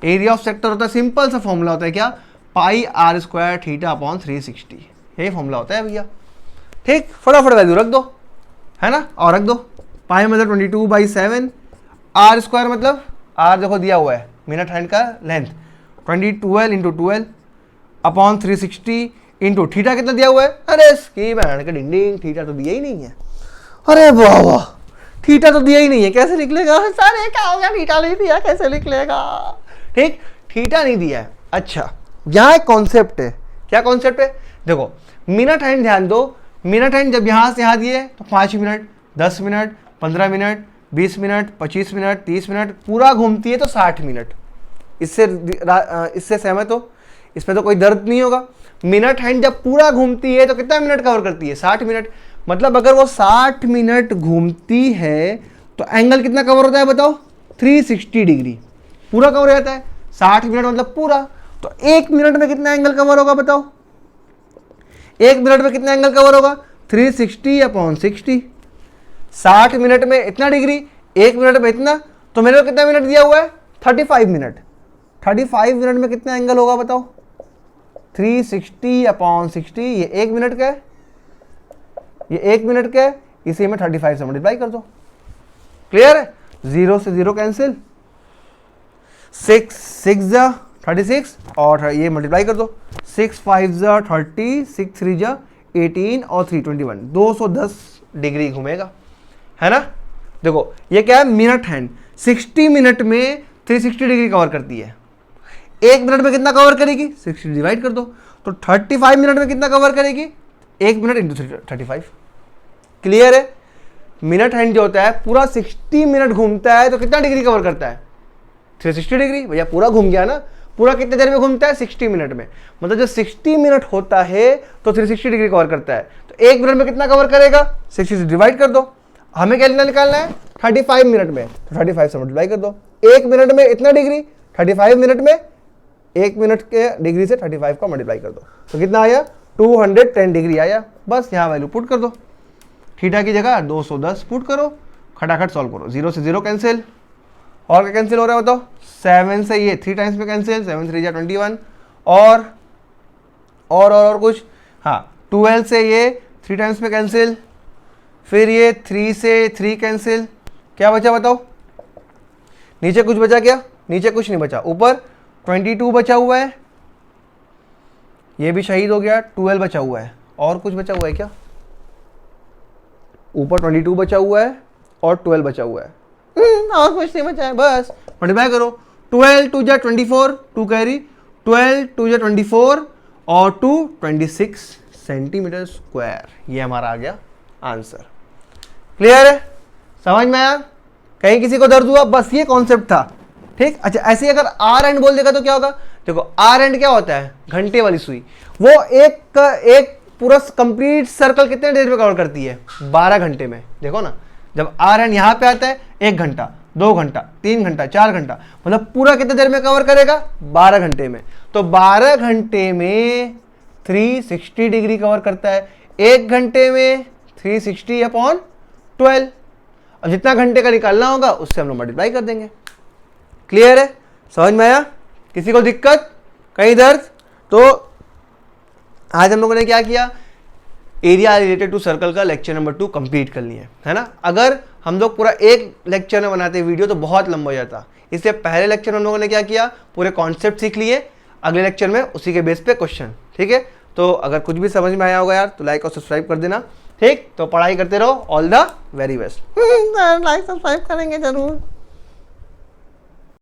एरिया ऑफ सेक्टर होता है, सिंपल सा फॉर्मूला होता है क्या? पाई आर स्क्वायर थीटा अपॉन 360। यही फॉर्मूला होता है भैया। ठीक, फटाफट वैल्यू रख दो, है ना, और रख दो। पाई मतलब 22/7, आर स्क्वायर मतलब आर देखो दिया हुआ है, मिनट हैंड का length 12 into 12 upon 360 into theta कितना दिया हुआ है? अरे इसकी बहन का डिंडिंग, थीटा तो दिया ही नहीं है। अरे वाह वाह, थीटा तो दिया ही नहीं है, कैसे लिख लेगा? सर ये क्या हो गया, थीटा नहीं दिया, कैसे लिख लेगा? ठीक, थीटा नहीं दिया है। अच्छा, यहाँ एक कॉन्सेप्ट है। क्या कॉन्सेप्ट है? देखो मिनट हैंड ध्यान दो। मिनट हैंड जब यहाँ से यहाँ दिए तो 5 minute, 10 minute, 15 minute, 20 minute, 25 minute, 30 minute, पूरा घूमती है तो 60 मिनट। इससे सहमत हो? इसमें तो कोई दर्द नहीं होगा। मिनट हैंड जब पूरा घूमती है तो कितना मिनट कवर करती है? 60 मिनट। मतलब अगर वो 60 मिनट घूमती है तो एंगल कितना कवर होता है बताओ? 360 डिग्री पूरा कवर हो जाता है। 60 मिनट मतलब पूरा। तो 1 मिनट में कितना एंगल कवर होगा बताओ? 1 मिनट में कितना एंगल कवर होगा? 360 अपॉन 60। 60 मिनट में इतना डिग्री, 1 मिनट में इतना, तो मेरे को कितना मिनट दिया हुआ है 35 मिनट। 35 मिनट में कितना एंगल होगा बताओ, 360/60, ये 1 मिनट का है, ये 1 मिनट का है, इसे में 35 से मल्टीप्लाई कर दो। क्लियर है, 0 से 0 कैंसिल, 6 6 जा 36 और ये मल्टीप्लाई कर दो, 6 5 जा 30, 6 3 जा 18 और 3 21, 210 डिग्री घूमेगा, है ना। देखो ये क्या है, मिनट हैंड, 60 मिनट में 360 डिग्री कवर करती है। 1 मिनट में कितना कवर करेगी, 60 डिवाइड कर दो, तो 35 मिनट में कितना कवर करेगी, 1 मिनट इंटू 35। क्लियर है, मिनट हैंड जो होता है पूरा 60 मिनट घूमता है तो कितना डिग्री कवर करता है, 360 डिग्री। भैया पूरा घूम गया ना, पूरा कितने देर में घूमता है, 60 मिनट में। मतलब जब 60 मिनट होता है तो 360 डिग्री कवर करता है, तो 1 मिनट में कितना कवर करेगा, 60 से डिवाइड कर दो। हमें क्या निकालना है, 35 मिनट में, तो 35 से मल्टीप्लाई कर दो। 1 मिनट में इतना डिग्री, 35 मिनट में 1 मिनट के डिग्री से 35 का मल्टीप्लाई कर दो, तो कितना आया, 210 डिग्री आया। बस यहाँ वैल्यू पुट कर दो, थीटा की जगह 210 पुट करो, खटाखट सॉल्व करो, 0 से 0 कैंसिल, और क्या कैंसिल हो रहा है बताओ, 7 से ये 3 टाइम्स में कैंसिल, 7 3 जा 21, और कुछ, हाँ 12 से ये 3 टाइम्स में कैंसिल, फिर ये 3 से 3 कैंसिल, क्या बचा बताओ, नीचे कुछ बचा क्या, नीचे कुछ नहीं बचा, ऊपर 22 बचा हुआ है, ये भी शहीद हो गया, 12 बचा हुआ है, और कुछ बचा हुआ है क्या, ऊपर 22 बचा हुआ है और 12 बचा हुआ है, और कुछ नहीं बचा है, बस मल्टीप्लाई करो, 12 2 जा 24, 2 कैरी, 12 2 जा 24 और 2 26 सेंटीमीटर स्क्वायर, ये हमारा आ गया आंसर। क्लियर है, समझ में आया, कहीं किसी को दर्द हुआ, बस ये कॉन्सेप्ट था, ठीक। अच्छा ऐसे ही अगर आर एंड बोल देगा तो क्या होगा, देखो आर एंड क्या होता है, घंटे वाली सुई, वो एक पूरा कंप्लीट सर्कल कितने देर में कवर करती है, 12 घंटे में। देखो ना, जब आर एंड यहाँ पे आता है 1 घंटा, 2 घंटा, 3 घंटा, 4 घंटा, मतलब पूरा कितने देर में कवर करेगा, 12 घंटे में। तो 12 घंटे में 360 डिग्री कवर करता है, 1 घंटे में 360/12। अब जितना घंटे का निकालना होगा उससे हम लोग मल्टीप्लाई कर देंगे। क्लियर है, समझ में आया, किसी को दिक्कत, कहीं दर्द, तो आज हम लोगों ने क्या किया, एरिया रिलेटेड टू सर्कल का लेक्चर नंबर 2 कंप्लीट कर लिया है ना। अगर हम लोग पूरा एक लेक्चर में बनाते वीडियो तो बहुत लंबा हो जाता, इसलिए पहले लेक्चर में हम लोगों ने क्या किया, पूरे कॉन्सेप्ट सीख लिए, अगले लेक्चर में उसी के बेस पे क्वेश्चन, ठीक है। तो अगर कुछ भी समझ में आया होगा यार तो लाइक और सब्सक्राइब कर देना, ठीक। तो पढ़ाई करते रहो, all the very best. Like subscribe करेंगे जरूर।